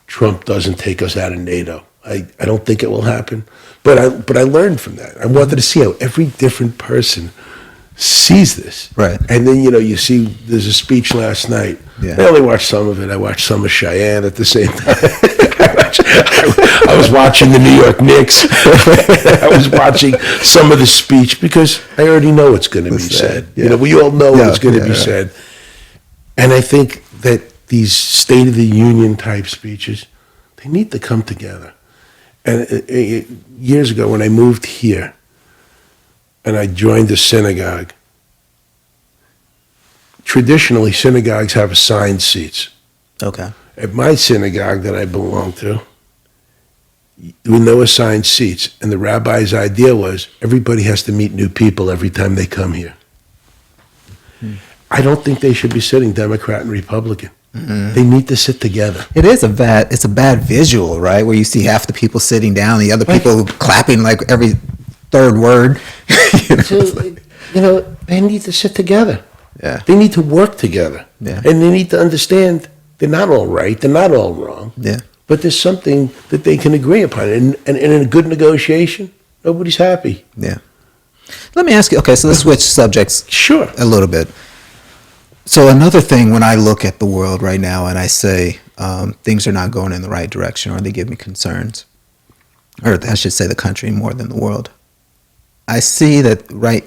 Trump doesn't take us out of NATO. I don't think it will happen, but I learned from that. I wanted to see how every different person sees this. Right. And then, you see, there's a speech last night. Yeah. I only watched some of it. I watched some of Cheyenne at the same time. I was watching the New York Knicks. I was watching some of the speech because I already know what's going to be said. Yeah. We all know what's going to be said. And I think that these State of the Union type speeches, they need to come together. And years ago when I moved here, and I joined a synagogue. Traditionally, synagogues have assigned seats. Okay. At my synagogue that I belong to, there were no assigned seats. And the rabbi's idea was everybody has to meet new people every time they come here. I don't think they should be sitting Democrat and Republican. They need to sit together. It's a bad visual, right? Where you see half the people sitting down, the other people clapping like every third word. They need to sit together. Yeah. They need to work together. Yeah. And they need to understand they're not all right, they're not all wrong. Yeah. But there's something that they can agree upon. And in a good negotiation, nobody's happy. Yeah. Let me ask you, okay, so let's switch subjects a little bit. So another thing, when I look at the world right now and I say things are not going in the right direction, or they give me concerns, or I should say the country more than the world. I see that, right.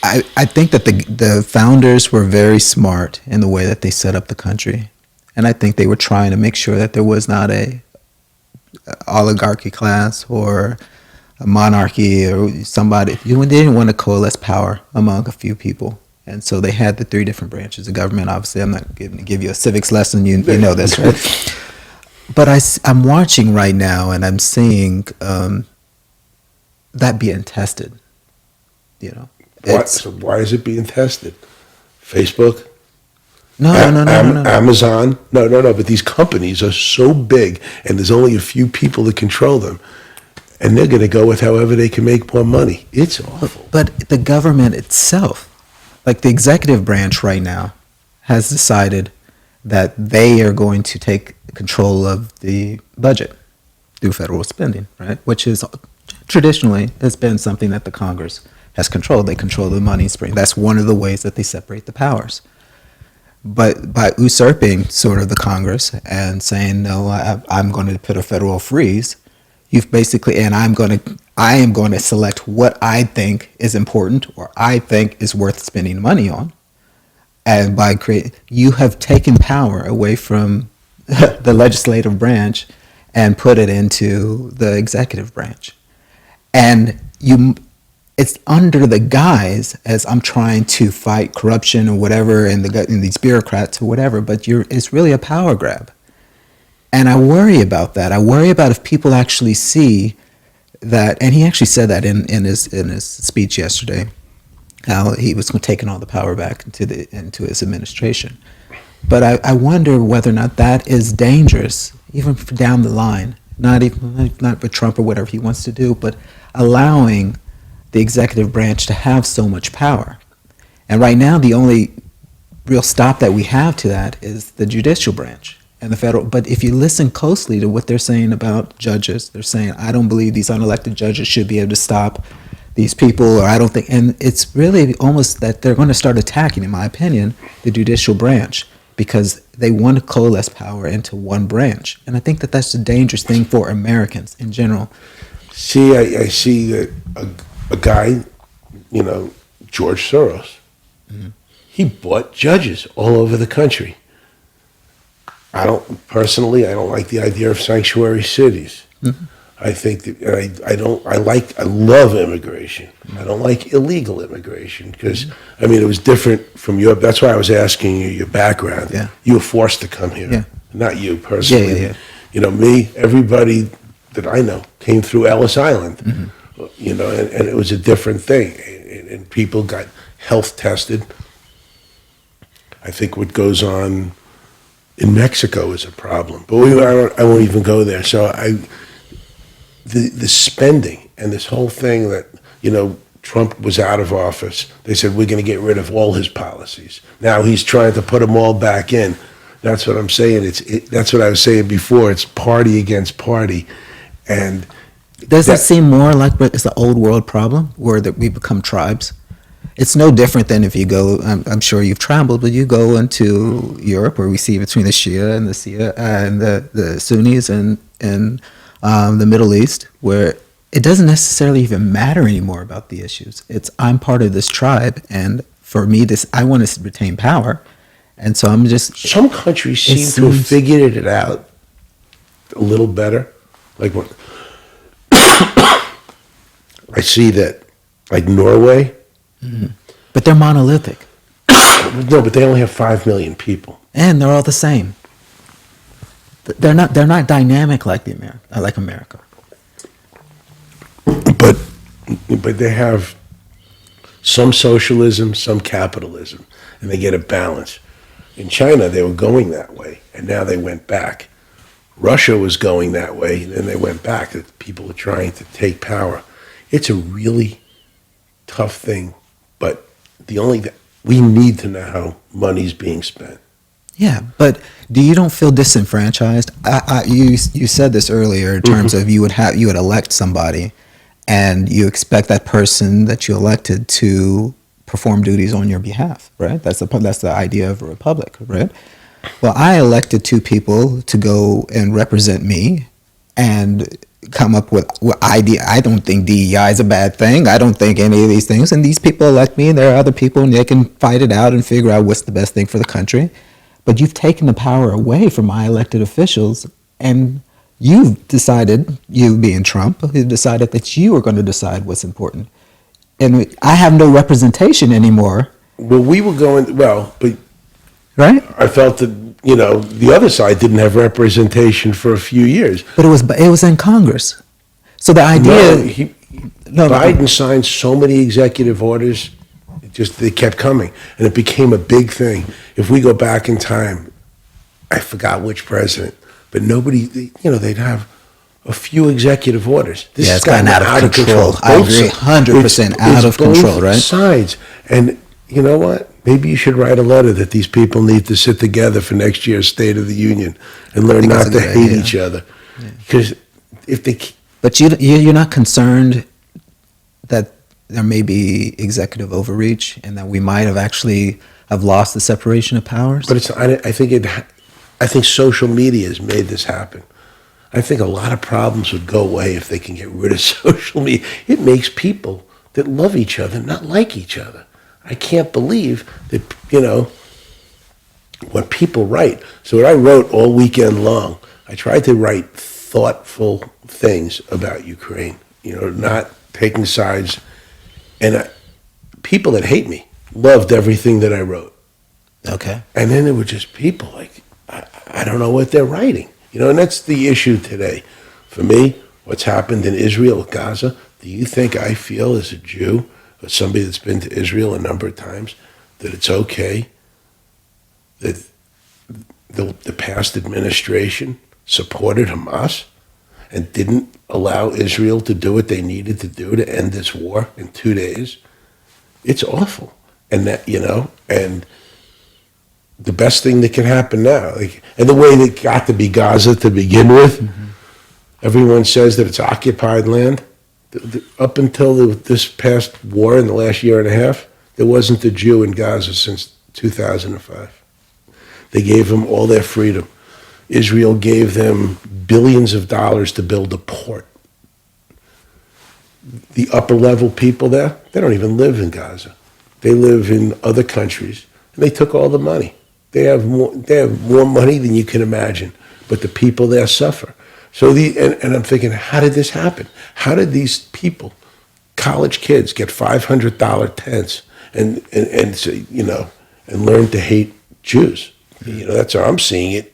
I think that the founders were very smart in the way that they set up the country. And I think they were trying to make sure that there was not a oligarchy class or a monarchy or somebody. They didn't want to coalesce power among a few people. And so they had the three different branches of government. Obviously, I'm not going to give you a civics lesson. You know this, right? But I'm watching right now, and I'm seeing that being tested. You know, So why is it being tested? Facebook? No. Amazon? No. But these companies are so big, and there's only a few people that control them, and they're going to go with however they can make more money. It's awful. But the government itself, like the executive branch right now, has decided that they are going to take control of the budget through federal spending, right? Which is traditionally has been something that the Congress has controlled. They control the money spring. That's one of the ways that they separate the powers. But by usurping sort of the Congress and saying, no, I'm going to put a federal freeze, you've basically, and I am going to select what I think is important or I think is worth spending money on. And by you have taken power away from the legislative branch and put it into the executive branch. And it's under the guise as I'm trying to fight corruption or whatever and these bureaucrats or whatever, but it's really a power grab. And I worry about that. I worry about if people actually see that, and he actually said that in his speech yesterday, how he was taking all the power back into his administration. But I wonder whether or not that is dangerous, even down the line, not with Trump or whatever he wants to do, but allowing the executive branch to have so much power. And right now, the only real stop that we have to that is the judicial branch and the federal. But if you listen closely to what they're saying about judges, they're saying, I don't believe these unelected judges should be able to stop these people, or I don't think, and it's really almost that they're going to start attacking, in my opinion, the judicial branch because they want to coalesce power into one branch. And I think that that's a dangerous thing for Americans in general. See, I see that a guy, George Soros, he bought judges all over the country. I don't like the idea of sanctuary cities. Mm-hmm. I think that I love immigration. I don't like illegal immigration because, it was different from your, that's why I was asking you your background. Yeah. You were forced to come here. Yeah. Not you personally. Yeah. Me, everybody that I know came through Ellis Island, and it was a different thing. And people got health tested. I think what goes on in Mexico is a problem, but I won't even go there. So the spending and this whole thing that, Trump was out of office. They said, we're going to get rid of all his policies. Now he's trying to put them all back in. That's what I'm saying. That's what I was saying before. It's party against party. And does it seem more like it's the old world problem where that we become tribes? It's no different than if you go, I'm sure you've traveled, but you go into Europe where we see between the Shia and the Sunnis and the Middle East, where it doesn't necessarily even matter anymore about the issues. It's I'm part of this tribe, and for me, I want to retain power, and so I'm just. Some countries seem to have figured it out a little better. Like what I see that, like Norway. Mm-hmm. But they're monolithic. No, but they only have 5 million people, and they're all the same. They're not dynamic like America. But they have some socialism, some capitalism, and they get a balance. In China, they were going that way, and now they went back. Russia was going that way, and then they went back. People are trying to take power. It's a really tough thing, but we need to know how money's being spent. Yeah, but you don't feel disenfranchised? You said this earlier in terms of you would elect somebody, and you expect that person that you elected to perform duties on your behalf, right? That's the idea of a republic, right? Well, I elected 2 people to go and represent me and come up with idea. I don't think DEI is a bad thing. I don't think any of these things. And these people elect me, and there are other people, and they can fight it out and figure out what's the best thing for the country. But you've taken the power away from my elected officials, and you've decided, you being Trump, have decided that you are going to decide what's important. And I have no representation anymore. Well, we were going, but Right? I felt that, the other side didn't have representation for a few years. But it was in Congress. So the idea... Biden signed so many executive orders, they kept coming. And it became a big thing. If we go back in time, I forgot which president, but nobody, they'd have a few executive orders. This has it's gotten out of control. I agree, 100% out of control, right? Sides. And you know what? Maybe you should write a letter that these people need to sit together for next year's State of the Union and learn not to hate each other. Because if they... But you're not concerned that there may be executive overreach and that we might have actually have lost the separation of powers? But I think social media has made this happen. I think a lot of problems would go away if they can get rid of social media. It makes people that love each other not like each other. I can't believe that, what people write. So what I wrote all weekend long, I tried to write thoughtful things about Ukraine, not taking sides. And people that hate me loved everything that I wrote. Okay. And then there were just people like, I don't know what they're writing. And that's the issue today. For me, what's happened in Israel, Gaza, do you think I feel as a Jew, or somebody that's been to Israel a number of times, that it's okay that the past administration supported Hamas and didn't allow Israel to do what they needed to do to end this war in 2 days? It's awful. And that, and the best thing that can happen now, and the way that got to be Gaza to begin with, everyone says that it's occupied land. Up until this past war in the last year and a half, there wasn't a Jew in Gaza since 2005. They gave them all their freedom. Israel gave them billions of dollars to build a port. The upper level people there, they don't even live in Gaza. They live in other countries, and they took all the money. They have more money than you can imagine, but the people there suffer. So and I'm thinking, how did this happen? How did these people, college kids, get $500 tents and learn to hate Jews? That's how I'm seeing it.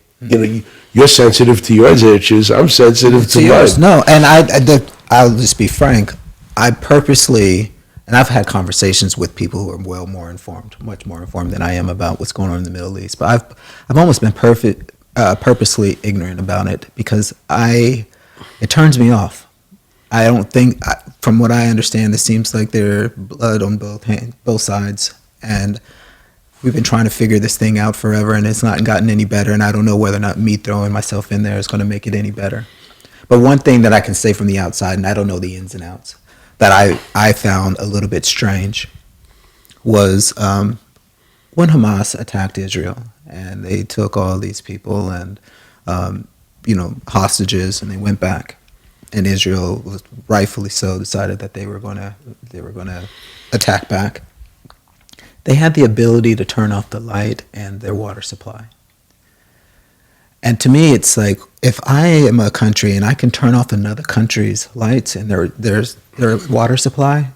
You're sensitive to your issues. I'm sensitive to yours. No, and I'll just be frank. I purposely, and I've had conversations with people who are more informed, much more informed than I am about what's going on in the Middle East. But I've almost been purposely ignorant about it because it turns me off. I don't think, from what I understand, it seems like there's blood on both sides, and we've been trying to figure this thing out forever, and it's not gotten any better. And I don't know whether or not me throwing myself in there is going to make it any better. But one thing that I can say from the outside, and I don't know the ins and outs, that I found a little bit strange was when Hamas attacked Israel and they took all these people and hostages, and they went back, and Israel was rightfully so decided that they were going to attack back. They had the ability to turn off the light and their water supply. And to me, it's like, if I am a country and I can turn off another country's lights and their water supply,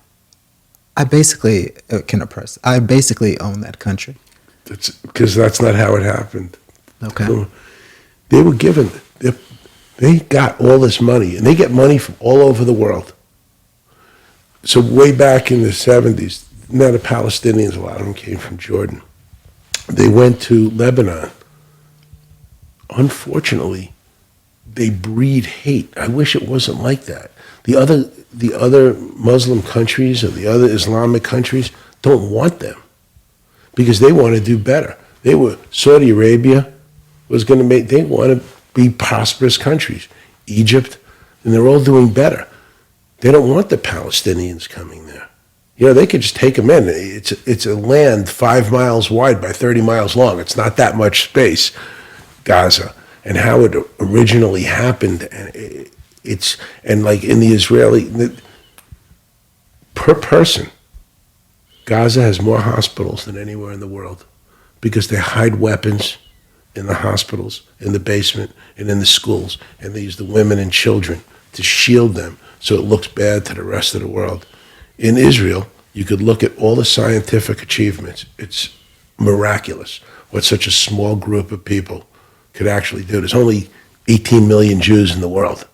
I basically can oppress. I basically own that country. Because that's not how it happened. Okay. So they were given, they got all this money, and they get money from all over the world. So way back in the 70s, now the Palestinians, a lot of them came from Jordan. They went to Lebanon. Unfortunately, they breed hate. I wish it wasn't like that. The other Muslim countries or the other Islamic countries don't want them because they want to do better. Saudi Arabia was going to they want to be prosperous countries. Egypt, and they're all doing better. They don't want the Palestinians coming there. They could just take them in. It's a land 5 miles wide by 30 miles long. It's not that much space, Gaza. and how it originally happened. And and like in the Israeli, per person, Gaza has more hospitals than anywhere in the world because they hide weapons in the hospitals, in the basement, and in the schools. And they use the women and children to shield them so it looks bad to the rest of the world. In Israel, you could look at all the scientific achievements. It's miraculous what such a small group of people could actually do. There's only 18 million Jews in the world.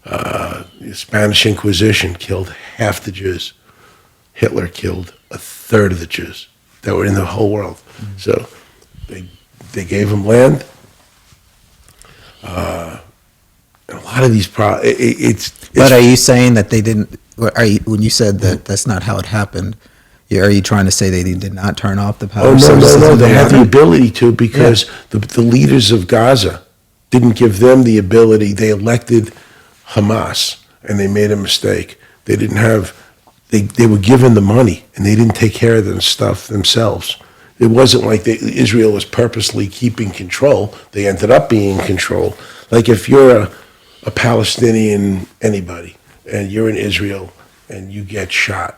The Spanish Inquisition killed half the Jews. Hitler killed a third of the Jews that were in the whole world. So they gave them land. And a lot of these it's. But are you saying that they didn't? When you said that that's not how it happened? Are you trying to say they did not turn off the power? Oh no! They had the water? ability to because the leaders of Gaza didn't give them the ability. They elected Hamas, and they made a mistake. They didn't have. They were given the money, and they didn't take care of their stuff themselves. It wasn't like Israel was purposely keeping control. They ended up being in control. Like if you're a Palestinian anybody, and you're in Israel, and you get shot,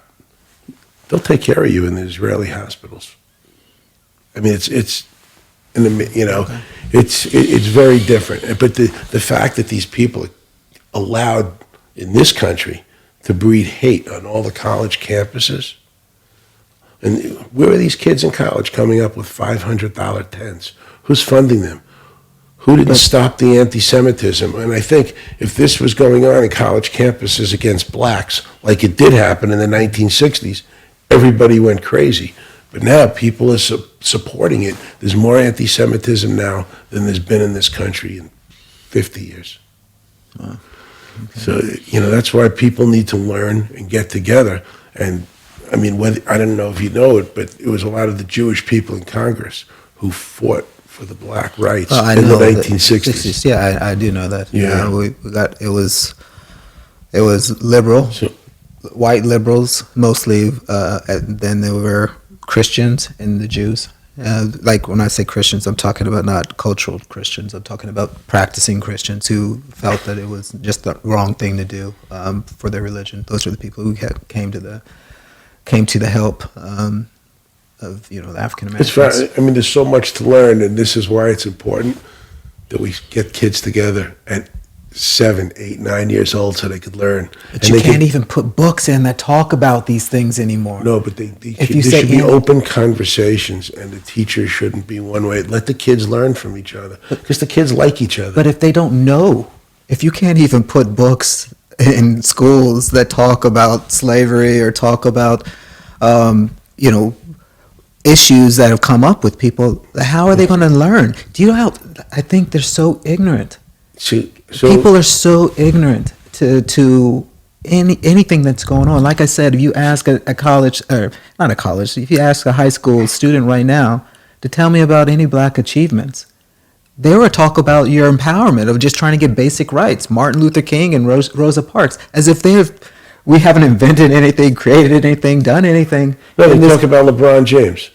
they'll take care of you in the Israeli hospitals. I mean, it's very different. But the fact that these people are allowed in this country to breed hate on all the college campuses, and where are these kids in college coming up with $500 tents? Who's funding them? Who didn't stop the anti-Semitism? And I think if this was going on in college campuses against blacks, like it did happen in the 1960s, everybody went crazy. But now people are supporting it. There's more anti-Semitism now than there's been in this country in 50 years. Wow. Okay. So, that's why people need to learn and get together. And I mean, I don't know if you know it, but it was a lot of the Jewish people in Congress who fought for the black rights in the 1960s. Yeah, I do know that. Yeah, we got it was liberal, white liberals mostly. Then there were Christians and the Jews. Like when I say Christians, I'm talking about not cultural Christians. I'm talking about practicing Christians who felt that it was just the wrong thing to do for their religion. Those are the people who came to the help of the African Americans. It's right. I mean, there's so much to learn, and this is why it's important that we get kids together at 7, 8, 9 years old so they could learn. But you can't even put books in that talk about these things anymore. No, but there should be open conversations, and the teacher shouldn't be one way. Let the kids learn from each other, because the kids like each other. But if they don't know, if you can't even put books in schools that talk about slavery or talk about, issues that have come up with people, how are they going to learn? Do you know how, I think they're so ignorant. So people are so ignorant to anything that's going on. Like I said, if you ask a college, or not a college, if you ask a high school student right now to tell me about any black achievements, they were talk about your empowerment of just trying to get basic rights. Martin Luther King and Rosa Parks, as if we haven't invented anything, created anything, done anything. No, they talk about LeBron James.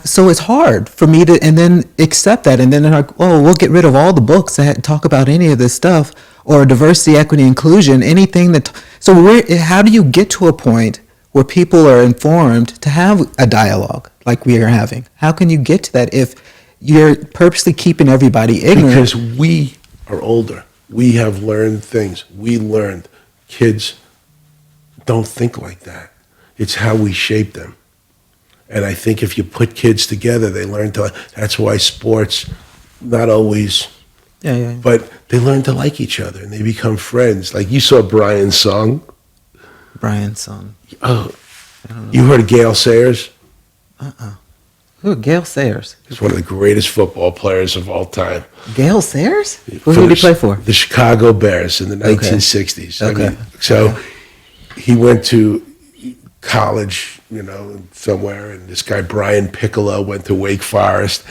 So it's hard for me to and then accept that, and then they're like, oh, we'll get rid of all the books that talk about any of this stuff, or diversity, equity, inclusion, anything that. So how do you get to a point where people are informed to have a dialogue like we are having? How can you get to that if you're purposely keeping everybody ignorant? Because we are older. We have learned things. We learned. Kids don't think like that. It's how we shape them. And I think if you put kids together, they learn to. That's why sports, not always, but they learn to like each other and they become friends. Like you saw Brian's song. Oh, you heard of Gale Sayers? Who? Gale Sayers. He's one of the greatest football players of all time. Gale Sayers? Who did he play for? The Chicago Bears in the 1960s. Okay. I mean, so he went to college, somewhere, and this guy Brian Piccolo went to Wake Forest,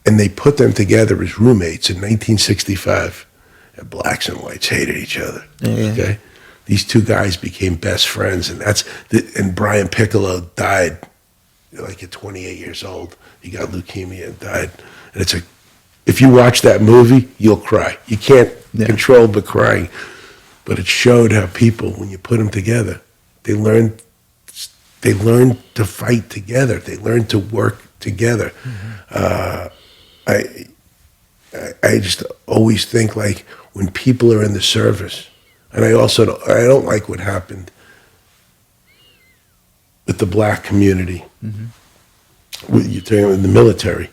and they put them together as roommates in 1965. And blacks and whites hated each other. Yeah. Okay, these two guys became best friends, and and Brian Piccolo died like at 28 years old. he got leukemia and died. And it's if you watch that movie, you'll cry. You can't control but crying. But it showed how people, when you put them together, they learn to fight together. They learn to work together. I just always think, like, when people are in the service, and I don't like what happened with the black community. You're talking about the military.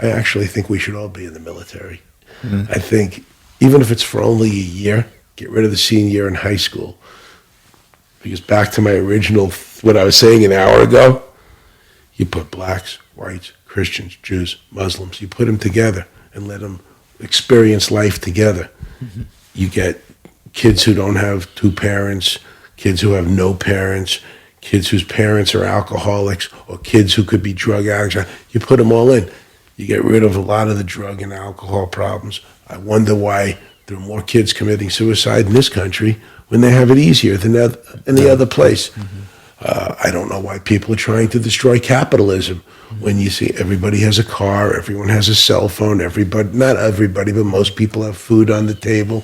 I actually think we should all be in the military. I think even if it's for only a year, get rid of the senior year in high school. Because back to my original, what I was saying an hour ago, you put blacks, whites, Christians, Jews, Muslims, you put them together and let them experience life together. You get kids who don't have two parents, kids who have no parents, kids whose parents are alcoholics, or kids who could be drug addicts. You put them all in. You get rid of a lot of the drug and alcohol problems. I wonder why there are more kids committing suicide in this country when they have it easier than any other place. I don't know why people are trying to destroy capitalism when you see everybody has a car, everyone has a cell phone, not everybody, but most people have food on the table.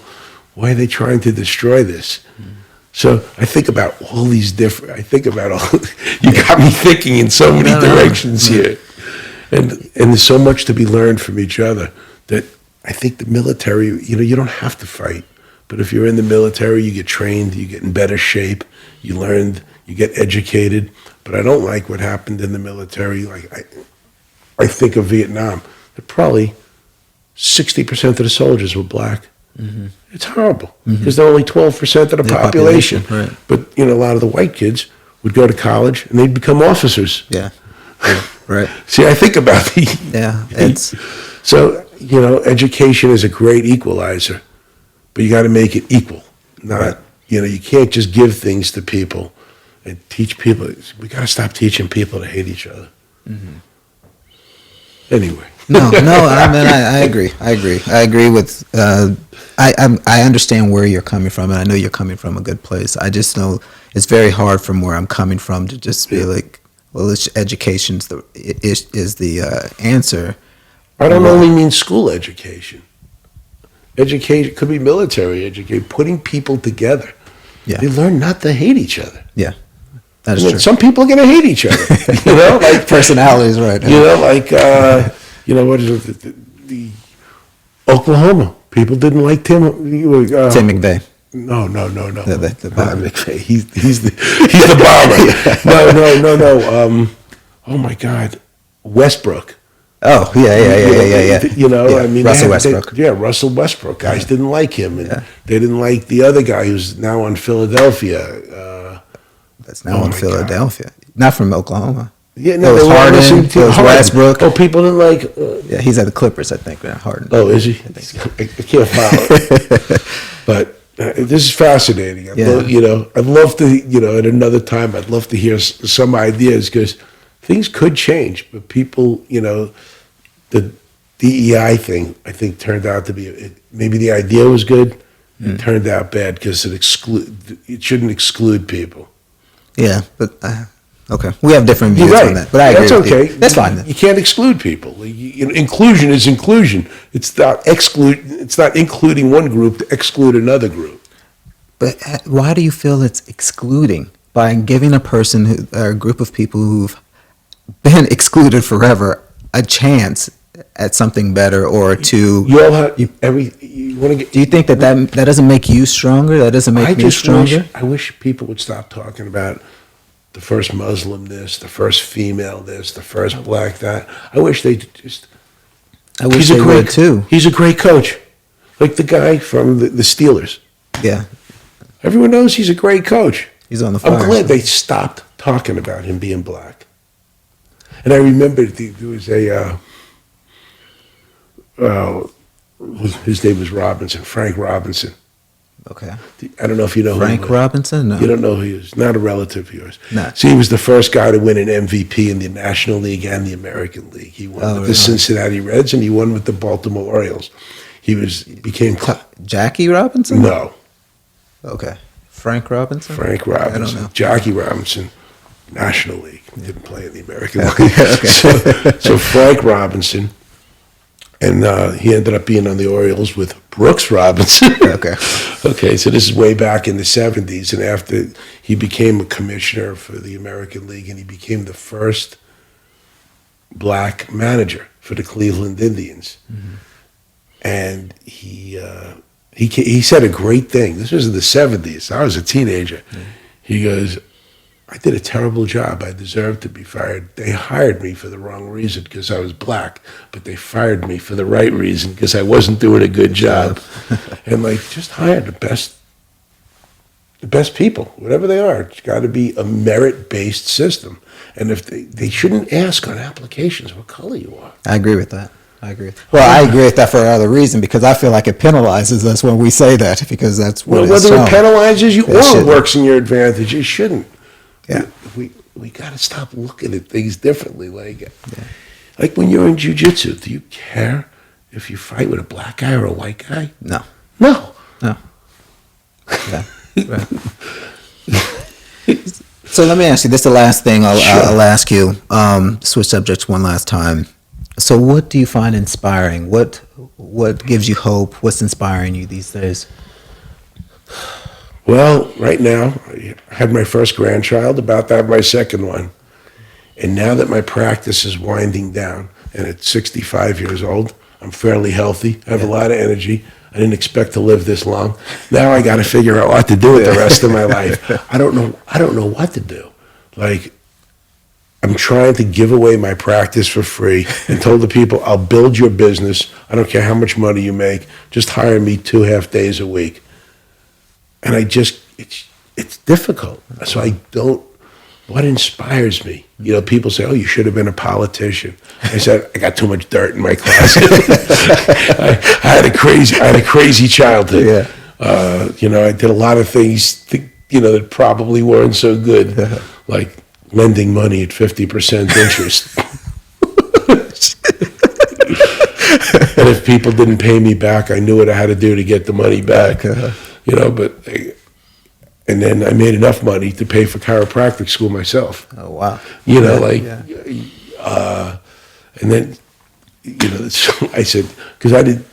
Why are they trying to destroy this? So I think about all these different, you got me thinking in so many directions here. And there's so much to be learned from each other that I think the military, you don't have to fight. But if you're in the military, you get trained, you get in better shape, you learn, you get educated. But I don't like what happened in the military. Like I think of Vietnam. Probably 60% of the soldiers were black. It's horrible because they're only 12% of the population. Right. But a lot of the white kids would go to college and they'd become officers. Yeah. Right. See, I think about so education is a great equalizer, but you got to make it equal. Not you can't just give things to people and teach people. We got to stop teaching people to hate each other. Anyway. No. I mean, I agree. I agree with. I understand where you're coming from, and I know you're coming from a good place. I just know it's very hard from where I'm coming from to just be like, well, education is the answer. I don't only mean school education. Education could be military education, putting people together. Yeah. They learn not to hate each other. Yeah, that is true. Some people are going to hate each other. Like personalities, right? What is it? The Oklahoma people didn't like Tim McVeigh. No. The bomber. McVeigh. He's the bomber. No. Oh my God, Westbrook. Oh yeah. I mean, Russell Westbrook. Russell Westbrook. Guys didn't like him, and they didn't like the other guy who's now on Philadelphia. That's now in Philadelphia, not from Oklahoma. Yeah, no, it was Harden. It was Westbrook. Oh, people didn't like. Yeah, he's at the Clippers, I think. Harden. Oh, is he? I think so. I can't follow. But this is fascinating. I'd love to. At another time, I'd love to hear some ideas because things could change. But people, the DEI thing, I think turned out to be maybe the idea was good. It turned out bad because it shouldn't exclude people. Yeah, but okay, we have different views on that. But I agree. That's okay. That's fine. You can't exclude people. Inclusion is inclusion. It's not including one group to exclude another group. But why do you feel it's excluding by giving a person or a group of people who've been excluded forever a chance at something better or to? You all have you want to get. Do you think that doesn't make you stronger? That doesn't make me stronger? I wish people would stop talking about the first Muslim this, the first female this, the first black that. I wish they just. I wish they would too. He's a great coach, like the guy from the Steelers. Yeah. Everyone knows he's a great coach. He's on the fire. I'm glad they stopped talking about him being black. And I remember there was his name was Robinson, Frank Robinson. Okay. I don't know if you know Frank Robinson? No. You don't know who he is. Not a relative of yours. No. See, he was the first guy to win an MVP in the National League and the American League. He won with the Cincinnati Reds and he won with the Baltimore Orioles. Became Jackie Robinson? No. Okay. Frank Robinson? Frank Robinson. I don't know. Jackie Robinson. National League. Didn't play in the American League. So Frank Robinson, and he ended up being on the Orioles with Brooks Robinson. Okay, so this is way back in the 70s, and after he became a commissioner for the American League, and he became the first black manager for the Cleveland Indians. And he said a great thing. This was in the 70s. I was a teenager. He goes, I did a terrible job. I deserved to be fired. They hired me for the wrong reason because I was black, but they fired me for the right reason because I wasn't doing a good job. And like, just hire the best people, whatever they are. It's got to be a merit-based system. And if they shouldn't ask on applications what color you are. I agree with that. Well, I agree with that for another reason, because I feel like it penalizes us when we say that, because that's what it's whether shown. it penalizes you It or shouldn't. works in your advantage, it shouldn't. Yeah. We got to stop looking at things differently. Like when you're in jiu-jitsu, do you care if you fight with a black guy or a white guy? No. No. Yeah. Right. So let me ask you, this is the last thing I'll ask you. Switch subjects one last time. So what do you find inspiring? What gives you hope? What's inspiring you these days? Well, right now, I had my first grandchild, about to have my second one. And now that my practice is winding down, and at 65 years old, I'm fairly healthy. I have a lot of energy. I didn't expect to live this long. Now I got to figure out what to do with the rest of my life. I don't know what to do. Like, I'm trying to give away my practice for free and told the people, I'll build your business. I don't care how much money you make. Just hire me 2 half days a week. And it's difficult. So what inspires me? You know, people say, oh, you should have been a politician. I said, I got too much dirt in my closet. I had a crazy childhood. Yeah. You know, I did a lot of things, that probably weren't so good. Like lending money at 50% interest. And if people didn't pay me back, I knew what I had to do to get the money back. And then I made enough money to pay for chiropractic school myself. Oh, wow. And then, I said, because I didn't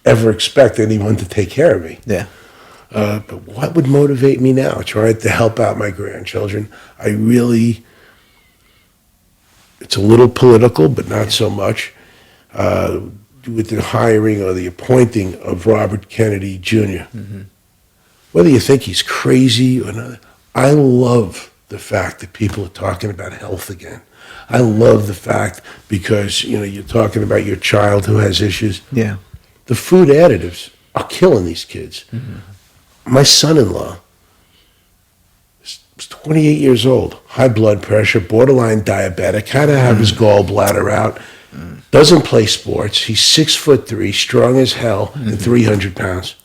ever expect anyone to take care of me. Yeah. But what would motivate me now? Trying to help out my grandchildren. It's a little political, but not so much. With the hiring or the appointing of Robert Kennedy Jr. Whether you think he's crazy or not, I love the fact that people are talking about health again. I love the fact because, you're talking about your child who has issues. Yeah. The food additives are killing these kids. My son-in-law was 28 years old, high blood pressure, borderline diabetic, had to have his gallbladder out, doesn't play sports. He's 6'3", strong as hell, and 300 pounds.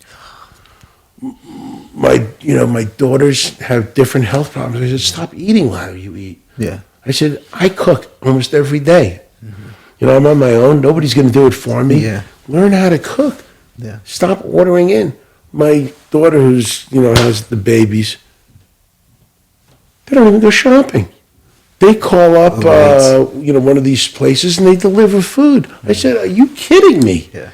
My daughters have different health problems. I said, stop eating how you eat. Yeah. I said, I cook almost every day. I'm on my own. Nobody's going to do it for me. Yeah. Learn how to cook. Yeah. Stop ordering in. My daughter who's, has the babies, they don't even go shopping. They call up, one of these places and they deliver food. I said, are you kidding me? Yeah.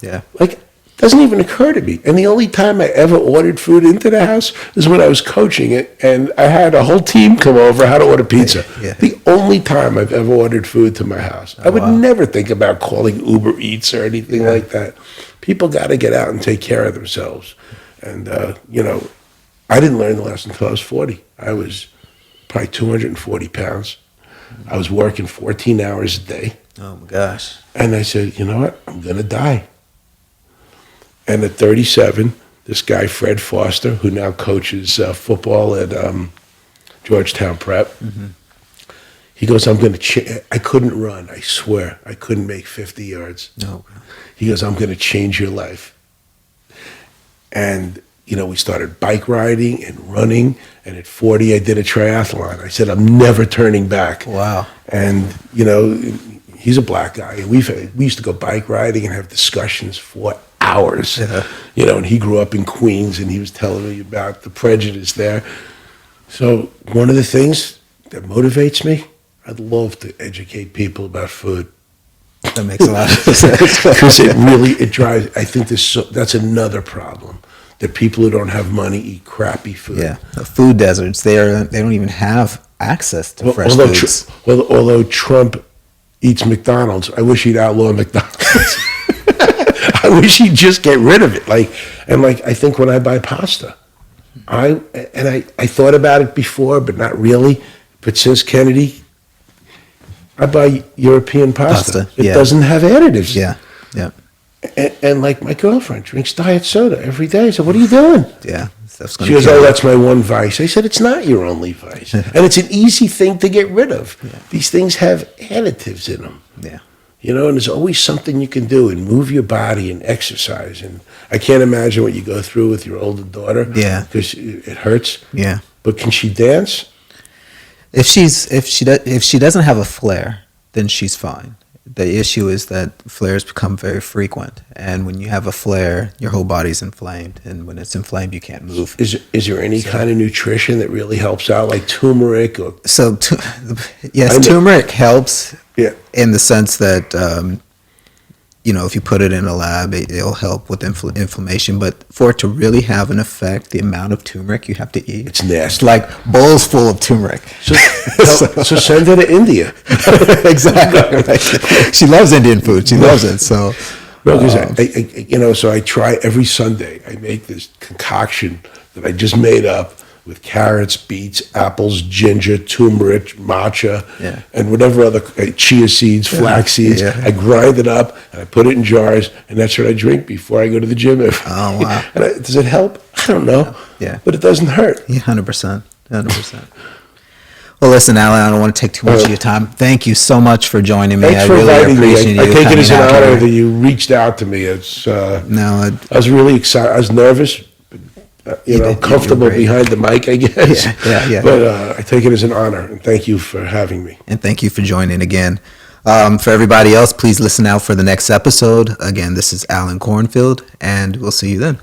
Yeah. Like, doesn't even occur to me. And the only time I ever ordered food into the house is when I was coaching it, and I had a whole team come over how to order pizza. Yeah. The only time I've ever ordered food to my house. I would never think about calling Uber Eats or anything like that. People got to get out and take care of themselves. And, I didn't learn the lesson until I was 40. I was probably 240 pounds. I was working 14 hours a day. Oh, my gosh. And I said, you know what? I'm going to die. And at 37, this guy, Fred Foster, who now coaches football at Georgetown Prep, he goes, I couldn't run, I swear. I couldn't make 50 yards. No. He goes, I'm going to change your life. And, we started bike riding and running. And at 40, I did a triathlon. I said, I'm never turning back. Wow. And, he's a black guy. And we used to go bike riding and have discussions for hours. And he grew up in Queens, and he was telling me about the prejudice there. So one of the things that motivates me, I'd love to educate people about food. That makes a lot of sense. Because it drives, I think that's another problem, that people who don't have money eat crappy food. Yeah, the food deserts. They don't even have access to fresh foods. Although Trump eats McDonald's, I wish he'd outlaw McDonald's. I wish he'd just get rid of it. I think when I buy pasta, I thought about it before, but not really. But since Kennedy, I buy European pasta. It doesn't have additives. Yeah, yeah. And like my girlfriend drinks diet soda every day. I said, "What are you doing?" Yeah. She goes, "Oh, that's my one vice." I said, "It's not your only vice, and it's an easy thing to get rid of. Yeah. These things have additives in them." Yeah. And there's always something you can do and move your body and exercise. And I can't imagine what you go through with your older daughter. Yeah. Because it hurts. Yeah. But can she dance? If she doesn't have a flare, then she's fine. The issue is that flares become very frequent, and when you have a flare, your whole body's inflamed, and when it's inflamed, you can't move. Is there any kind of nutrition that really helps out, like turmeric? Yes, turmeric helps. Yeah. In the sense that if you put it in a lab, it'll help with inflammation. But for it to really have an effect, the amount of turmeric you have to eat, it's nasty. It's like bowls full of turmeric. So send her to India. Exactly. Right. She loves Indian food. She loves it. So, so I try every Sunday. I make this concoction that I just made up with carrots, beets, apples, ginger, turmeric, matcha, and whatever other chia seeds, flax seeds. Yeah. I grind it up and I put it in jars, and that's what I drink before I go to the gym. Oh wow! Does it help? I don't know. Yeah, but it doesn't hurt. Yeah, 100%. Well, listen, Alan, I don't want to take too much of your time. Thank you so much for joining me. Thanks for inviting me. I take it as an honor that you reached out to me. I was really excited. I was nervous. Comfortable behind the mic, I guess. Yeah. But I take it as an honor, and thank you for having me. And thank you for joining again. For everybody else, please listen out for the next episode. Again, this is Alan Cornfield, and we'll see you then.